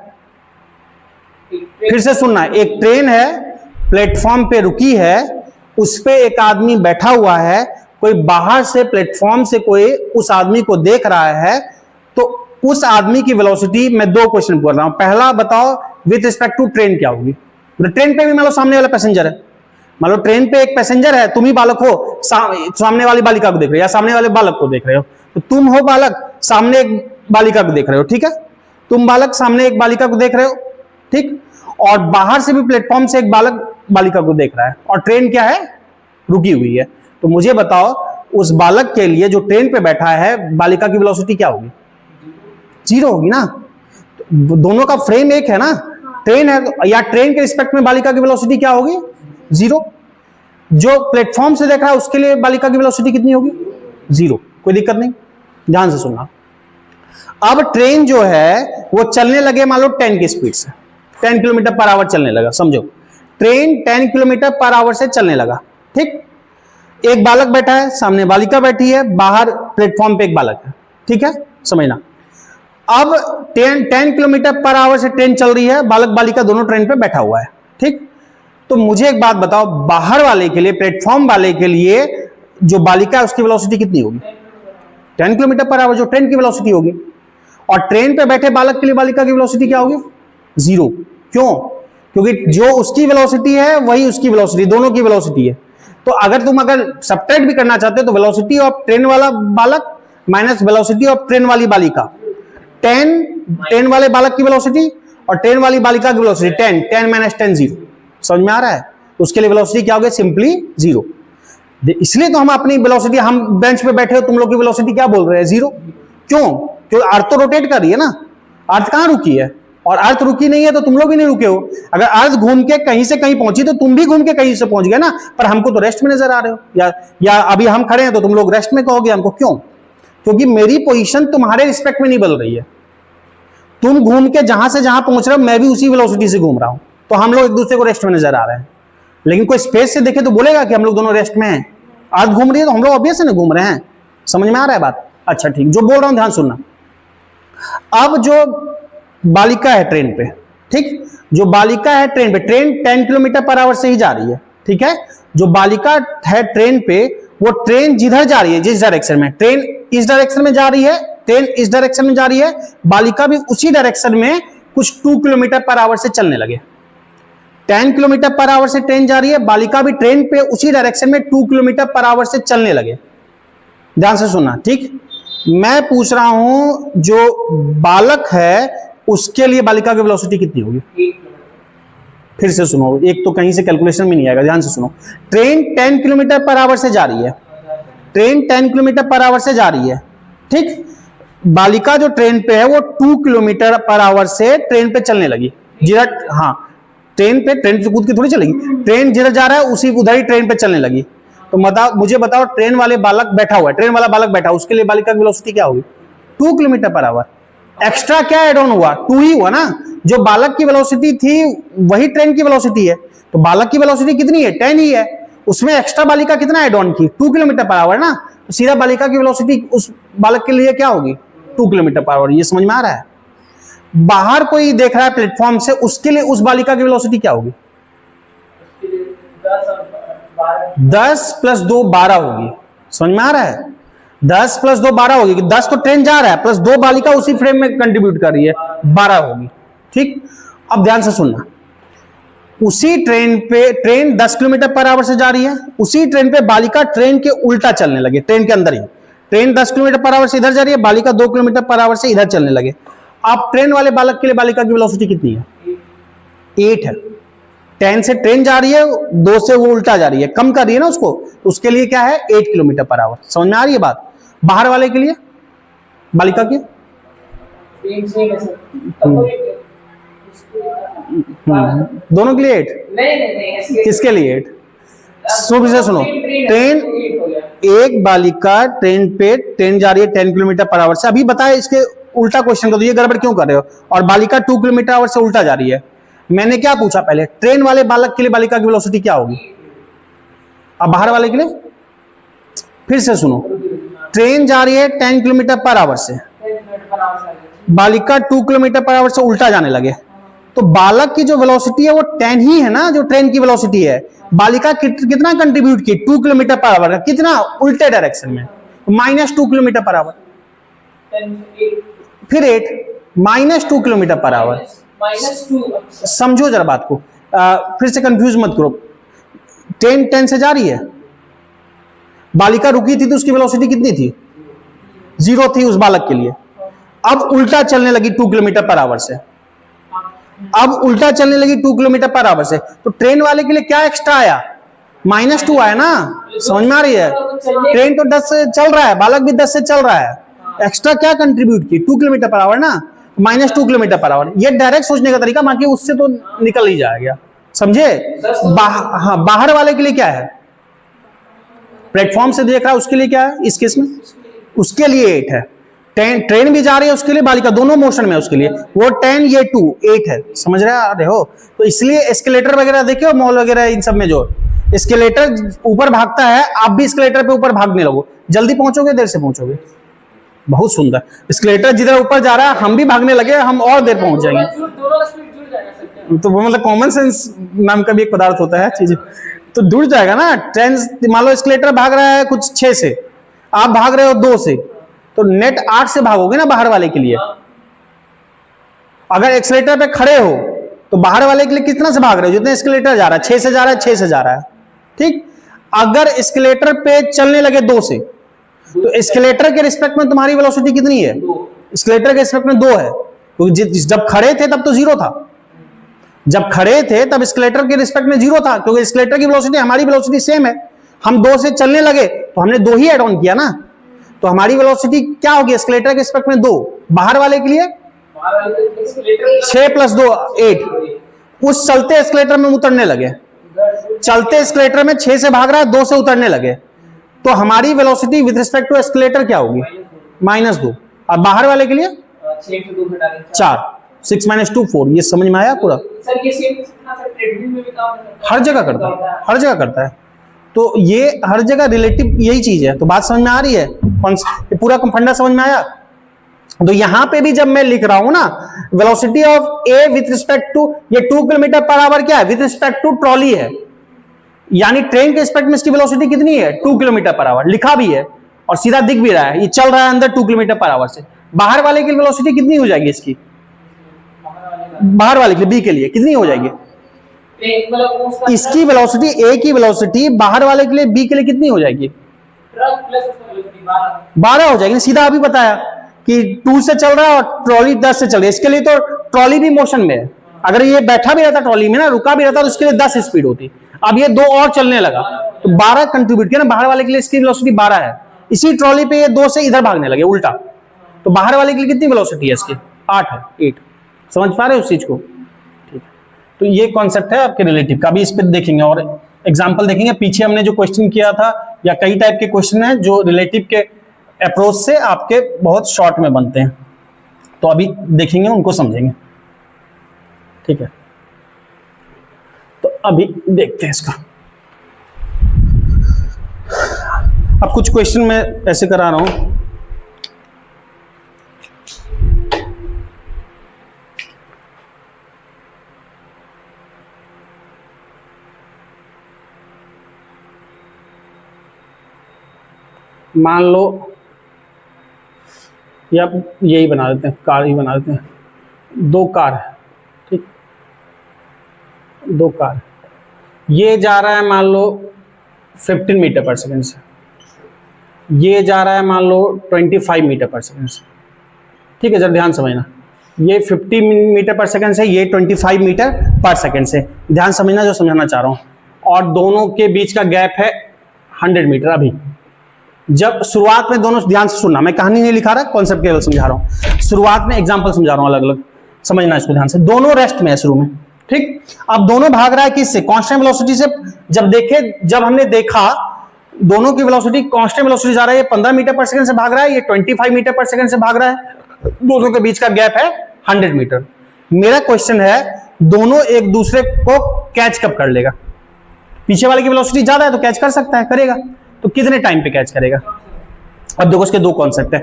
फिर से सुनना, एक ट्रेन है, प्लेटफॉर्म पे रुकी है, उस पे एक आदमी बैठा हुआ है, कोई बाहर से प्लेटफॉर्म से कोई उस आदमी को देख रहा है, तो उस आदमी की वेलोसिटी, मैं 2 क्वेश्चन बोल रहा हूं। पहला बताओ विद रिस्पेक्ट टू ट्रेन क्या होगी। ट्रेन पे भी मान लो सामने वाला पैसेंजर है, मान लो ट्रेन पे एक पैसेंजर है, तुम ही बालक हो, सामने वाली बालिका को देख रहे हो, या सामने वाले बालक को देख रहे हो, तो तुम हो बालक, सामने एक बालिका को देख रहे हो, ठीक है, तुम बालक सामने एक बालिका को देख रहे हो, ठीक, और बाहर से भी प्लेटफॉर्म से एक बालक बालिका को देख रहा है, और ट्रेन क्या है, रुकी हुई है। तो मुझे बताओ उस बालक के लिए जो ट्रेन पे बैठा है, बालिका की वेलोसिटी क्या होगी, 0 होगी ना। तो दोनों का फ्रेम एक है ना, ट्रेन है, या ट्रेन के रिस्पेक्ट में बालिका की वेलोसिटी क्या होगी, 0। जो प्लेटफॉर्म से देख रहा है उसके लिए बालिका की वेलोसिटी कितनी होगी, 0। कोई दिक्कत नहीं, ध्यान से सुनना। अब ट्रेन जो है वो चलने लगे मान लो 10 की स्पीड से, 10 किलोमीटर पर आवर चलने लगा, समझो ट्रेन 10 किलोमीटर पर आवर से चलने लगा, ठीक। एक बालक बैठा है, सामने बालिका बैठी है, बाहर प्लेटफॉर्म पे एक बालक है, ठीक है, समझना। अब 10 किलोमीटर पर आवर से ट्रेन चल रही है, बालक बालिका दोनों ट्रेन पे बैठा हुआ है, ठीक। तो मुझे एक बात बताओ, बाहर वाले के लिए, प्लेटफॉर्म वाले के लिए जो बालिका है उसकी वेलोसिटी कितनी होगी, 10 किलोमीटर पर आवर, जो ट्रेन की वेलोसिटी होगी। और ट्रेन पे बैठे बालक के लिए बालिका की वेलोसिटी क्या होगी, 0। क्यों? क्योंकि जो उसकी वेलोसिटी है वही उसकी वेलोसिटी, दोनों की वेलोसिटी है। तो अगर तुम सब्ट्रैक्ट भी करना चाहते हो तो वेलोसिटी ऑफ ट्रेन वाला बालक माइनस वेलोसिटी ऑफ ट्रेन वाली बालिका, 10 ट्रेन वाले बालक की वेलोसिटी और ट्रेन वाली बालिका की वेलोसिटी 10 माइनस 10 0। समझ में आ रहा है? उसके लिए वेलोसिटी क्या हो गया? सिंपली 0। इसलिए तो हम अपनी वेलोसिटी, हम बेंच पे बैठे हो, तुम लोग की वेलोसिटी क्या बोल रहे हैं? 0। क्यों? क्योंकि अर्थ तो रोटेट कर रही है ना, अर्थ कहां रुकी है? और अर्थ रुकी नहीं है तो तुम लोग भी नहीं रुके हो। अगर अर्थ घूम के कहीं से कहीं पहुंची तो तुम भी घूम के कहीं से पहुंच गए ना, पर हमको तो रेस्ट में नजर आ रहे हो, या अभी हम खड़े हैं तो तुम लोग रेस्ट में कहोगे हमको। क्यों? क्योंकि मेरी पोजीशन तुम्हारे रिस्पेक्ट में नहीं बदल रही है। तुम घूम के जहां से जहां पहुंच रहे हो, मैं भी उसी वेलोसिटी से घूम रहा हूं, तो हम लोग एक दूसरे को रेस्ट में नजर आ रहे हैं। लेकिन कोई स्पेस से देखे तो बोलेगा कि हम लोग दोनों रेस्ट में हैं। अर्थ घूम रही है तो हम लोग ऑब्वियस है ना घूम रहे हैं। समझ में आ रहा है बात? अच्छा ठीक, जो बोल रहा हूं ध्यान सुनना। अब जो बालिका है ट्रेन पे, ठीक, जो बालिका है ट्रेन पे, ट्रेन 10 किलोमीटर पर आवर से ही जा रही है, ठीक है। जो बालिका है ट्रेन पे, वो ट्रेन जिधर जा रही है, जिस डायरेक्शन में, ट्रेन इस डायरेक्शन में जा रही है, ट्रेन इस डायरेक्शन में जा रही है, बालिका भी उसी डायरेक्शन में कुछ 2 किलोमीटर पर आवर से चलने लगे। 10 किलोमीटर पर आवर से ट्रेन जा रही है, बालिका भी ट्रेन पे उसी डायरेक्शन में 2 किलोमीटर पर आवर से चलने लगे। ध्यान से सुनना, ठीक। मैं पूछ रहा हूं जो बालक है उसके लिए बालिका की वेलोसिटी कितनी होगी? फिर से सुनो, एक तो कहीं से कैलकुलेशन में नहीं आएगा, ध्यान से सुनो। ट्रेन 10 किलोमीटर पर आवर से जा रही है, ट्रेन 10 किलोमीटर पर आवर से जा रही है, ठीक। बालिका जो ट्रेन पे है वो 2 किलोमीटर पर आवर से ट्रेन पे चलने लगी। जिधर, हाँ, ट्रेन पे कूद के थोड़ी चलेगी, ट्रेन जिधर जा रहा है उसी उधर ही ट्रेन पे चलने लगी। तो मुझे बताओ, ट्रेन वाले बालक बैठा हुआ है, ट्रेन वाला बालक बैठा, उसके लिए बालिका की वेलोसिटी क्या होगी? 2 किलोमीटर पर आवर। एक्स्ट्रा क्या एड ऑन हुआ? 2 ही हुआ ना। जो बालक की वेलोसिटी थी वही ट्रेन की वेलोसिटी है, तो बालक की वेलोसिटी कितनी है? 10 ही है। उसमें एक्स्ट्रा बालिका कितना एड ऑन की? 2 किलोमीटर पर आवर ना। तो सीधा बालिका की वेलोसिटी उस बालक के लिए क्या होगी? 2 किलोमीटर पर आवर। ये समझ में आ रहा है? बाहर कोई देख रहा है प्लेटफॉर्म से, उसके लिए उस बालिका की वेलोसिटी क्या होगी? 10 प्लस 2 12 होगी। समझ में आ रहा है? 10 प्लस 2 12 होगी। 10 तो ट्रेन जा रहा है, प्लस 2 बालिका उसी फ्रेम में कंट्रीब्यूट कर रही है, 12 होगी, ठीक। अब ध्यान से सुनना, उसी ट्रेन पे, ट्रेन 10 किलोमीटर पर आवर से जा रही है, उसी ट्रेन पे बालिका ट्रेन के उल्टा चलने लगे, ट्रेन के अंदर ही। ट्रेन 10 किलोमीटर पर आवर से इधर जा रही है, बालिका 2 किलोमीटर पर आवर से इधर चलने लगे। अब ट्रेन वाले बालक के लिए बालिका की वेलोसिटी कितनी है? 8 है। 10 से ट्रेन जा रही है, 2 से वो उल्टा जा रही है, कम कर रही है ना उसको, तो उसके लिए क्या है? 8 किलोमीटर पर आवर। समझ में आ रही है बात? बाहर वाले के लिए, बालिका की, दोनों के लिए 8? नहीं, किसके लिए 8? सुनो, ट्रेन, एक बालिका ट्रेन पे, ट्रेन जा रही है 10 किलोमीटर पर आवर से। अभी बताए इसके उल्टा क्वेश्चन को, तो ये गड़बड़ क्यों कर रहे हो? और बालिका 2 किलोमीटर आवर से उल्टा जा रही है। मैंने क्या पूछा पहले? ट्रेन वाले बालक के लिए बालिका की वेलोसिटी क्या होगी? अब बाहर वाले के लिए फिर से सुनो, ट्रेन जा रही है 10 किलोमीटर पर आवर से, बालिका 2 किलोमीटर पर आवर से उल्टा जाने लगे, तो बालक की जो वेलोसिटी है वो 10 ही है ना, जो ट्रेन की वेलोसिटी है। बालिका कितना कंट्रीब्यूट की? 2 किलोमीटर पर आवर। कितना? उल्टे डायरेक्शन में, -2 किलोमीटर पर आवर। फिर 8 -2 किलोमीटर पर आवर। -2। समझो जरा बात को, फिर से कंफ्यूज मत करो। ट्रेन 10 से जा रही है, बालिका रुकी थी तो उसकी वेलोसिटी कितनी थी? 0 थी उस बालक के लिए। अब उल्टा चलने लगी 2 किलोमीटर पर आवर से, अब उल्टा चलने लगी 2 किलोमीटर पर आवर से, तो ट्रेन वाले के लिए क्या एक्स्ट्रा आया? -2 आया ना। समझ में आ रही है? ट्रेन तो 10 से चल रहा है, बालक भी 10 से चल रहा है, एक्स्ट्रा क्या कंट्रीब्यूट की? 2 किलोमीटर पर आवर ना, -2 किलोमीटर पर आवर। ये डायरेक्ट सोचने का तरीका, बाकी उससे तो निकल ही जाएगा। समझे? हाँ, बाहर वाले के लिए क्या है? प्लेटफॉर्म से देख रहा है, उसके लिए क्या है इस केस में? उसके लिए 8 है। ट्रेन भी जा रही है, उसके लिए बालिका दोनों मोशन में, उसके लिए वो 10, ये 2, 8 है। समझ रहे हो? तो इसलिए एस्केलेटर वगैरह देखे हो मॉल वगैरह, इन सब में जो एस्केलेटर ऊपर भागता है, आप भी एस्केलेटर पे ऊपर भागने लगो, जल्दी पहुंचोगे, देर से पहुंचोगे? बहुत सुंदर। एस्केलेटर जिधर ऊपर जा रहा है, हम भी भागने लगे, हम और देर पहुंच जाएंगे। तो वो मतलब कॉमन सेंस नाम का भी एक पदार्थ होता है, चीज तो जुड़ जाएगा ना। ट्रेन, मान लो एस्केलेटर भाग रहा है कुछ 6 से, आप भाग रहे हो 2 से, तो नेट 8 से भागोगे ना बाहर वाले के लिए। अगर एक्सीलेटर पे खड़े हो तो बाहर वाले के लिए कितना से भाग रहे हो? जितने एस्केलेटर जा रहा है, 6 से जा रहा है, 6 से जा रहा है, ठीक। अगर एस्केलेटर पे चलने लगे 2 से, तो एस्केलेटर के रिस्पेक्ट में तुम्हारी वेलोसिटी कितनी है? एस्केलेटर के रिस्पेक्ट में 2 है, क्योंकि जब खड़े थे तब तो जीरो था, जब खड़े थे तब स्केलेटर के रिस्पेक्ट में जीरो था, क्योंकि स्केलेटर की वेलोसिटी हमारी वेलोसिटी सेम है। हम 2 से चलने लगे तो हमने 2 ही ऐड ऑन किया ना, तो हमारी वेलोसिटी क्या होगी स्केलेटर के रिस्पेक्ट में 2, बाहर वाले के लिए 6 + 2 8। उस चलते एस्केलेटर में उतरने लगे, चलते एस्केलेटर में 6 से भाग रहा है, 2 से उतरने लगे, तो हमारी velocity with respect to escalator क्या होगी -2। और बाहर वाले के लिए 4, 6 - 2 4। ये समझ में आया पूरा? सर ये सेम ट्रेडमिल में भी काम करता है, हर जगह करता है, हर जगह करता है। तो ये हर जगह रिलेटिव यही चीज है। तो बात समझ में आ रही है? ये पूरा फंडा समझ में आया? तो यहां पे भी जब मैं लिख रहा हूं ना velocity of A with respect to, ये 2 km/h क्या है विथ रिस्पेक्ट टू ट्रॉली है, यानी ट्रेन के रिस्पेक्ट में इसकी वेलोसिटी कितनी है 2 km/h, लिखा भी है और सीधा दिख भी रहा है, ये चल रहा है अंदर 2 km/h से। बाहर वाले की वेलोसिटी कितनी हो जाएगी इसकी, बाहर वाले के लिए बी के लिए कितनी हो जाएगी इसकी वेलोसिटी, ए की वेलोसिटी बाहर वाले के लिए बी के लिए कितनी हो जाएगी 12 हो जाएगी। सीधा अभी बताया कि 2 से चल रहा है और ट्रॉली 10 से चल रही है, इसके लिए तो ट्रॉली भी मोशन में है। अगर ये बैठा भी रहता ट्रॉली में ना, रुका भी रहता तो इसके लिए 10 स्पीड होती। अब ये 2 और चलने लगा तो 12 कंट्रीब्यूट किया ना, बाहर वाले के लिए इसकी वेलोसिटी 12 है। इसी ट्रॉली पे ये 2 से इधर भागने लगे उल्टा, तो बाहर वाले के लिए कितनी वेलोसिटी है इसकी 8 है 8। समझ पा रहे हो उस चीज को? ठीक है, तो ये कॉन्सेप्ट है आपके रिलेटिव का। अभी इस पर देखेंगे और एग्जाम्पल देखेंगे। पीछे हमने जो क्वेश्चन किया था, या कई टाइप के क्वेश्चन है जो रिलेटिव के अप्रोच से आपके बहुत शॉर्ट में बनते हैं, तो अभी देखेंगे, उनको समझेंगे। ठीक है, तो अभी देखते हैं इसका। अब कुछ क्वेश्चन मैं ऐसे करा रहा हूं, मान लो या यही बना देते हैं, कार ही बना देते हैं। 2 कार है, ठीक, 2 कार, ये जा रहा है मान लो 15 मीटर/सेकंड से, ये जा रहा है मान लो 25 मीटर/सेकंड से। ठीक है, जरा ध्यान समझना, ये 50 मीटर/सेकंड से, ये 25 मीटर/सेकंड से। ध्यान समझना जो समझाना चाह रहा हूँ। और दोनों के बीच का गैप है 100 मीटर। अभी जब शुरुआत में दोनों, ध्यान से सुनना, मैं कहानी नहीं लिखा रहा, कॉन्सेप्ट केवल समझा रहा हूं। शुरुआत में एग्जांपल समझा रहा हूं अलग अलग, समझना इसको ध्यान से। दोनों रेस्ट में है शुरू में, ठीक। अब दोनों भाग रहा है किससे, कांस्टेंट वेलोसिटी से। जब हमने देखा दोनों की वेलोसिटी, कांस्टेंट वेलोसिटी जा रहा है, ये 15 मीटर/सेकंड से भाग रहा है, ये 25 मीटर/सेकंड से भाग रहा है। दोनों के बीच का गैप है 100 मीटर। मेरा क्वेश्चन है, दोनों एक दूसरे को कैच कब कर लेगा? पीछे वाले की वेलोसिटी ज्यादा है तो कैच कर सकता है, करेगा, तो कितने टाइम पे कैच करेगा? अब देखो इसके 2 कॉन्सेप्ट है।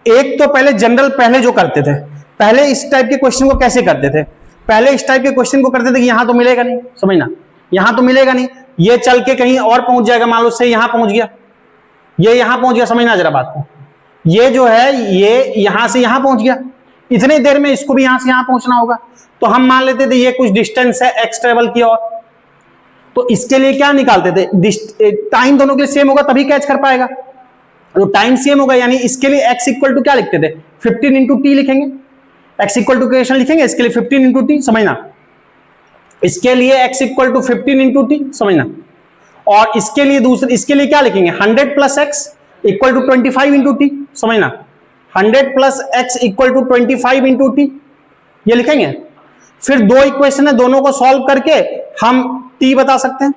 एक तो पहले जनरल, पहले जो करते थे, पहले इस टाइप के क्वेश्चन को कैसे करते थे? पहले इस टाइप के क्वेश्चन को करते थे कि यहां तो मिलेगा नहीं, समझना, यहां तो मिलेगा नहीं, ये चल के कहीं और पहुंच जाएगा, मान लो से यहां पहुंच गया, ये यहां पहुंच गया, समझना जरा बात को। ये जो है ये यहां से यहां पहुंच गया, इतने देर में इसको भी यहां से यहां पहुंचना होगा, तो हम मान लेते थे ये कुछ डिस्टेंस है एक्स ट्रेवल की, और तो इसके लिए क्या निकालते थे, टाइम दोनों के लिए सेम होगा तभी कैच कर पाएगा। तो टाइम सेम होगा, यानी इसके लिए x इक्वल टू क्या लिखते थे, 15 × t लिखेंगे। x इक्वल टू क्वेश्चन लिखेंगे, इसके लिए 15 × t, समझना। इसके लिए x इक्वल टू 15 × t, समझना। और इसके लिए दूसरे, इसके लिए क्या लिखेंगे, 100 + x इक्वल टू 25 × t, समझना। 100 + x इक्वल टू 25 × t, ये लिखेंगे। फिर 2 इक्वेशन है, दोनों को सॉल्व करके हम t बता सकते हैं,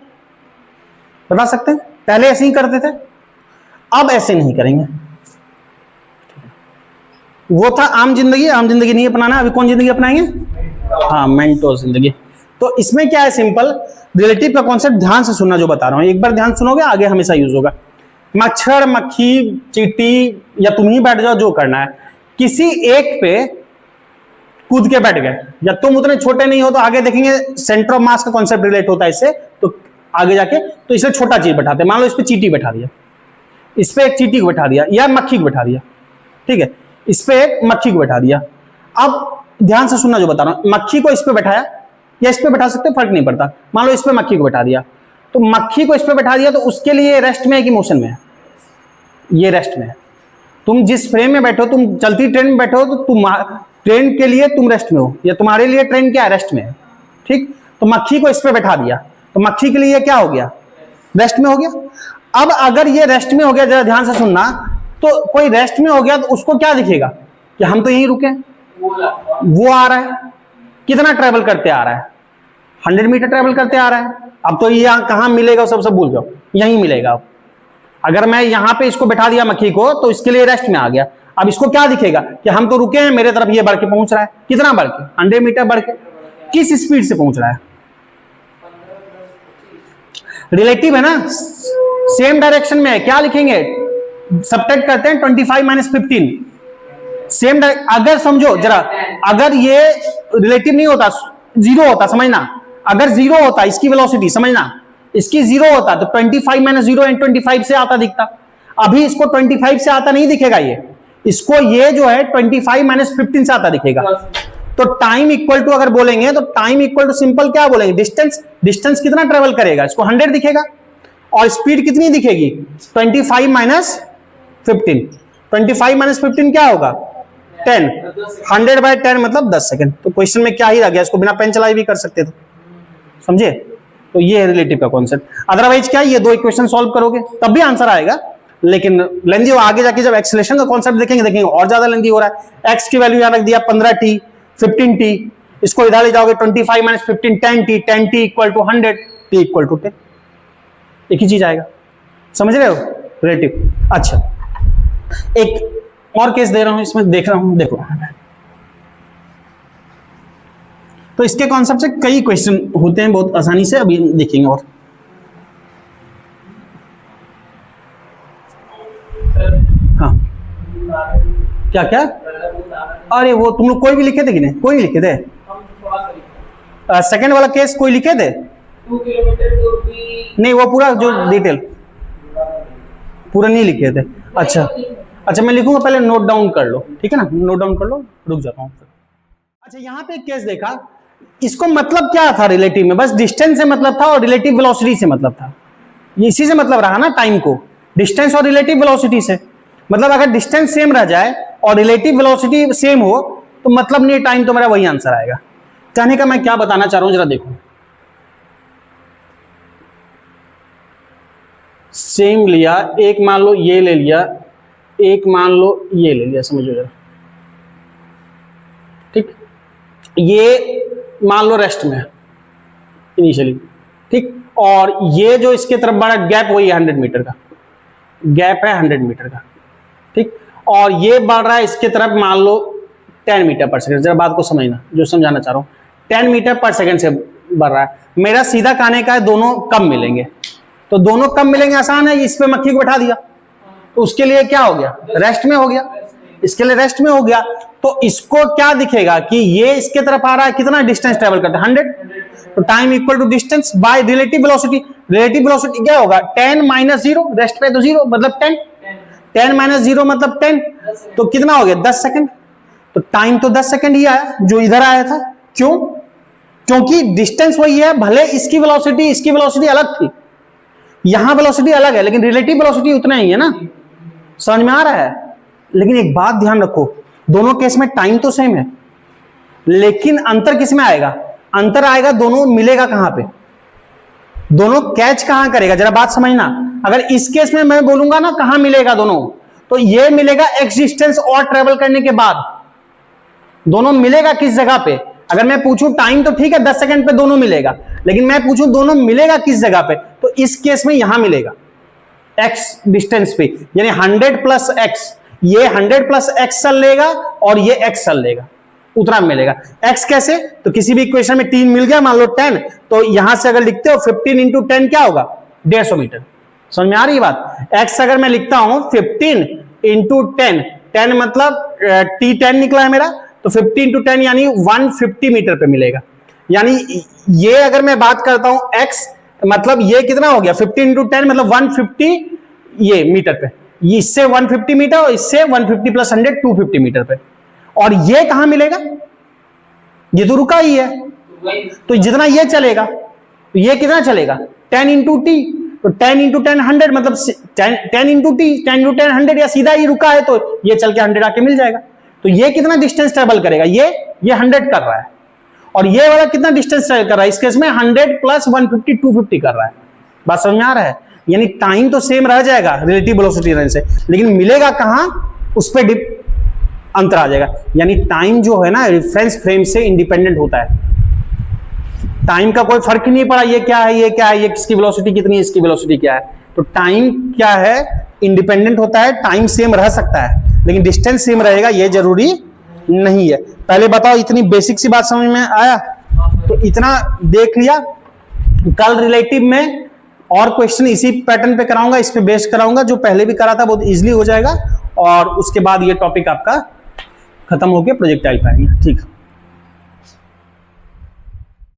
पहले ऐसे ही करते थे, अब ऐसे नहीं करेंगे। वो था आम जिंदगी, आम जिंदगी नहीं अपनाना। अभी कौन जिंदगी अपनाएंगे? हाँ, मेंटोर जिंदगी। तो इसमें क्या है, सिंपल रिलेटिव का कॉन्सेप्ट ध्यान से सुनना जो बता रहा हूं, एक बार ध्यान सुनोगे आगे हमेशा यूज होगा। मच्छर, मक्खी, चींटी, या तुम ही बैठ जाओ, जो करना है, किसी एक पे कूद के बैठ गए, या तुम उतने छोटे नहीं हो, तो आगे देखेंगे सेंटर ऑफ मास का कॉन्सेप्ट रिलेट होता है इससे, तो आगे जाके तो इसे छोटा चीज बैठाते हैं। मान लो इस पे चींटी बैठा दिया, इस पे एक चींटी को बैठा दिया, या मक्खी को बैठा दिया, ठीक है, इस पे एक मक्खी को बैठा दिया। अब ध्यान से सुनना जो बता रहा हूं, मक्खी को इस पे बैठाया या इस पे बैठा सकते, फर्क नहीं पड़ता। मान लो इस पे मक्खी को बैठा दिया, तो मक्खी को इस पे बैठा दिया, तो उसके लिए रेस्ट में है कि मोशन में है? ये रेस्ट में है। तुम जिस फ्रेम में बैठो, तुम चलती ट्रेन में बैठो, तो ट्रेन के लिए तुम रेस्ट में हो, या तुम्हारे लिए ट्रेन क्या है, रेस्ट में है, ठीक। तो मक्खी को इस पे बैठा दिया, तो मक्खी के लिए क्या हो गया, रेस्ट में हो गया। अब अगर ये रेस्ट में हो गया, जरा ध्यान से सुनना, तो कोई रेस्ट में हो गया तो उसको क्या दिखेगा कि हम तो यहीं रुके हैं, वो आ रहा है, कितना ट्रेवल करते आ रहा है, 100 मीटर ट्रेवल करते आ रहा है। अब तो ये कहां मिलेगा, सब भूल जाओ, यहीं मिलेगा। अब अगर मैं यहां पे इसको बैठा दिया मक्खी को, तो इसके लिए रेस्ट में आ गया। अब इसको क्या दिखेगा कि हम तो रुके हैं, मेरे तरफ ये बढ़ के पहुंच रहा है, कितना बढ़ के, 100 मीटर बढ़ के, किस स्पीड से पहुंच रहा है, रिलेटिव है ना, सेम डायरेक्शन में है, क्या लिखेंगे, सबट्रैक्ट करते हैं 25 माइनस 15, सेम। अगर समझो जरा, अगर ये रिलेटिव नहीं होता, जीरो होता, समझना, अगर जीरो होता इसकी वेलोसिटी, समझना, इसकी जीरो होता तो 25 माइनस 0 एंड 25 से आता दिखता। अभी इसको 25 से आता नहीं दिखेगा, ये इसको ये जो है 25 माइनस 15 से आता दिखेगा। तो टाइम इक्वल टू अगर बोलेंगे तो टाइम इक्वल टू सिंपल क्या बोलेंगे, डिस्टेंस। डिस्टेंस कितना ट्रेवल करेगा, इसको 100 दिखेगा, और स्पीड कितनी दिखेगी, 25 माइनस 15। 25 माइनस 15 क्या होगा, 10। 100 बाय 10 मतलब 10 सेकंड। तो क्वेश्चन में क्या ही रह गया, इसको बिना पेन चलाए भी कर सकते थे, समझे। तो ये है रिलेटिव का कॉन्सेप्ट। अदरवाइज क्या, ये दो इक्वेशन सॉल्व करोगे तब भी आंसर आएगा, लेकिन लेंदी हो। आगे जाके जब एक्सेलरेशन का कॉन्सेप्ट देखेंगे और ज्यादा लेंदी हो रहा है। एक्स की वैल्यू यहां रख दिया 15t, 15t, इसको इधर ले जाओगे 25 minus 15, 10t, 10t equal to 100, t equal to 10, एक ही चीज आएगा, समझ रहे हो, रिलेटिव। अच्छा, एक और केस दे रहा हूं, इसमें देख रहा हूं, देखो। तो इसके कॉन्सेप्ट से कई क्वेश्चन होते हैं बहुत आसानी से, अभी देखेंगे। और हाँ, क्या क्या, अरे वो तुम लोग कोई भी लिखे थे कि नहीं, कोई नहीं लिखे थे। सेकंड वाला केस कोई लिखे थे, 2 किलोमीटर दूर भी नहीं, वो पूरा जो डिटेल पूरा नहीं लिखे थे। अच्छा अच्छा, मैं लिखूंगा, पहले नोट डाउन कर लो, ठीक है ना, नोट डाउन कर लो, रुक जाता हूं। अच्छा, यहां पे एक केस देखा, इसको मतलब क्या था रिलेटिव में, बस डिस्टेंस से मतलब था और रिलेटिव वेलोसिटी से मतलब था। इसी से मतलब रहा ना टाइम को, डिस्टेंस और रिलेटिव वेलोसिटी से। मतलब अगर डिस्टेंस सेम रह जाए और रिलेटिव वेलोसिटी सेम हो तो मतलब नहीं, टाइम तो मेरा वही आंसर आएगा। कहने का मैं क्या बताना चाह रहा हूं, जरा देखो। सेम लिया, एक मान लो ये ले लिया, एक मान लो ये ले लिया, समझो जरा, ठीक। ये मान लो रेस्ट में इनिशियली, ठीक, और ये जो इसके तरफ बड़ा गैप वही 100 मीटर का गैप है, 100 मीटर का, ठीक। और ये बढ़ रहा है इसके तरफ मान लो 10 मीटर पर सेकंड। जरा बात को समझना, जो समझाना चाह रहा हूं, 10 मीटर पर सेकंड से बढ़ रहा है। मेरा सीधा कहने का है दोनों कम मिलेंगे, तो दोनों कम मिलेंगे आसान है, इस पे मक्खी को बैठा दिया तो उसके लिए क्या हो गया, रेस्ट में हो गया, इसके लिए रेस्ट में हो गया। तो इसको क्या दिखेगा कि ये इसके तरफ आ रहा है, कितना डिस्टेंस ट्रेवल करता है, 100। तो time equal to distance by relative velocity. Relative velocity क्या होगा, 10 माइनस 0, रेस्ट पे तो 0 मतलब 10, 10 माइनस 0 मतलब 10, तो कितना हो गया, 10 सेकंड। तो टाइम तो 10 सेकंड ही आया जो इधर आया था। क्यों, क्योंकि डिस्टेंस वही है, भले इसकी वेलोसिटी अलग थी, यहां वेलोसिटी अलग है, लेकिन रिलेटिव वेलोसिटी उतना ही है ना, समझ में आ रहा है। लेकिन एक बात ध्यान रखो, दोनों केस में टाइम तो सेम है, लेकिन अंतर किस में आएगा, अंतर आएगा दोनों मिलेगा कहां पे, दोनों कैच कहां करेगा, जरा बात समझना। अगर इस केस में मैं बोलूंगा ना कहां मिलेगा दोनों, तो ये मिलेगा एक्स डिस्टेंस और ट्रेवल करने के बाद, दोनों मिलेगा किस जगह पे। अगर मैं पूछूं टाइम तो ठीक है 10 सेकंड पे दोनों मिलेगा, लेकिन मैं पूछूं दोनों मिलेगा किस जगह पे, तो इस केस में यहां मिलेगा एक्स डिस्टेंस पे, यानी 100 प्लस एक्स, ये 100 प्लस एक्स चल लेगा और ये एक्स चल लेगा, उतना मिलेगा। एक्स कैसे, तो किसी भी इक्वेशन में 3 मिल गया, मान लो 10, तो यहां से अगर लिखते हो 15 इंटू 10 क्या होगा, 150 मीटर। समझ में आ रही बात। एक्स अगर मैं लिखता हूं 15 इंटू 10, 10 मतलब T10 निकला है मेरा, तो 15 इंटू 10 यानी 150 मीटर पे मिलेगा। यानी ये अगर मैं बात करता हूं एक्स, मतलब ये कितना हो गया, 15 इंटू 10 मतलब 150 ये मीटर पे, इससे 150 मीटर और इससे 150 प्लस 100 250 मीटर पे। और ये कहां मिलेगा, ये तो रुका ही है, तो जितना ये चलेगा तो ये कितना चलेगा, 10 इंटू टी, तो 10 इंटू 10 100 मतलब 10 इंटू टी, 10 इंटू 10 100, या सीधा ही रुका है तो ये चल के 100 आके मिल जाएगा। तो ये कितना डिस्टेंस ट्रेवल करेगा, ये 100 कर रहा है, और ये वाला कितना डिस्टेंस ट्रेवल कर रहा है, इस केस में 100 प्लस 150 250 कर रहा है। बात समझ में आ रहा है? यानी टाइम तो सेम रह जाएगा रिलेटिव वेलोसिटी रेंज से, लेकिन मिलेगा कहां, उस पर अंतर आ जाएगा। यानी टाइम जो है ना रेफरेंस फ्रेम से इंडिपेंडेंट होता है, टाइम का कोई फर्क ही नहीं पड़ा ये क्या है, ये क्या है, ये किसकी वेलोसिटी कितनी है, इसकी वेलोसिटी क्या है। तो टाइम क्या है, इंडिपेंडेंट होता है, टाइम सेम रह सकता है लेकिन डिस्टेंस सेम रहेगा ये जरूरी नहीं है। पहले बताओ, इतनी बेसिक सी बात समझ में आया? तो इतना देख लिया। कल रिलेटिव में और क्वेश्चन इसी पैटर्न पे कराऊंगा, इस पे बेस्ड कराऊंगा, जो पहले भी करा था बहुत इजीली हो जाएगा, और उसके बाद ये टॉपिक आपका खत्म होकर प्रोजेक्टाइल पे आएंगे। ठीक।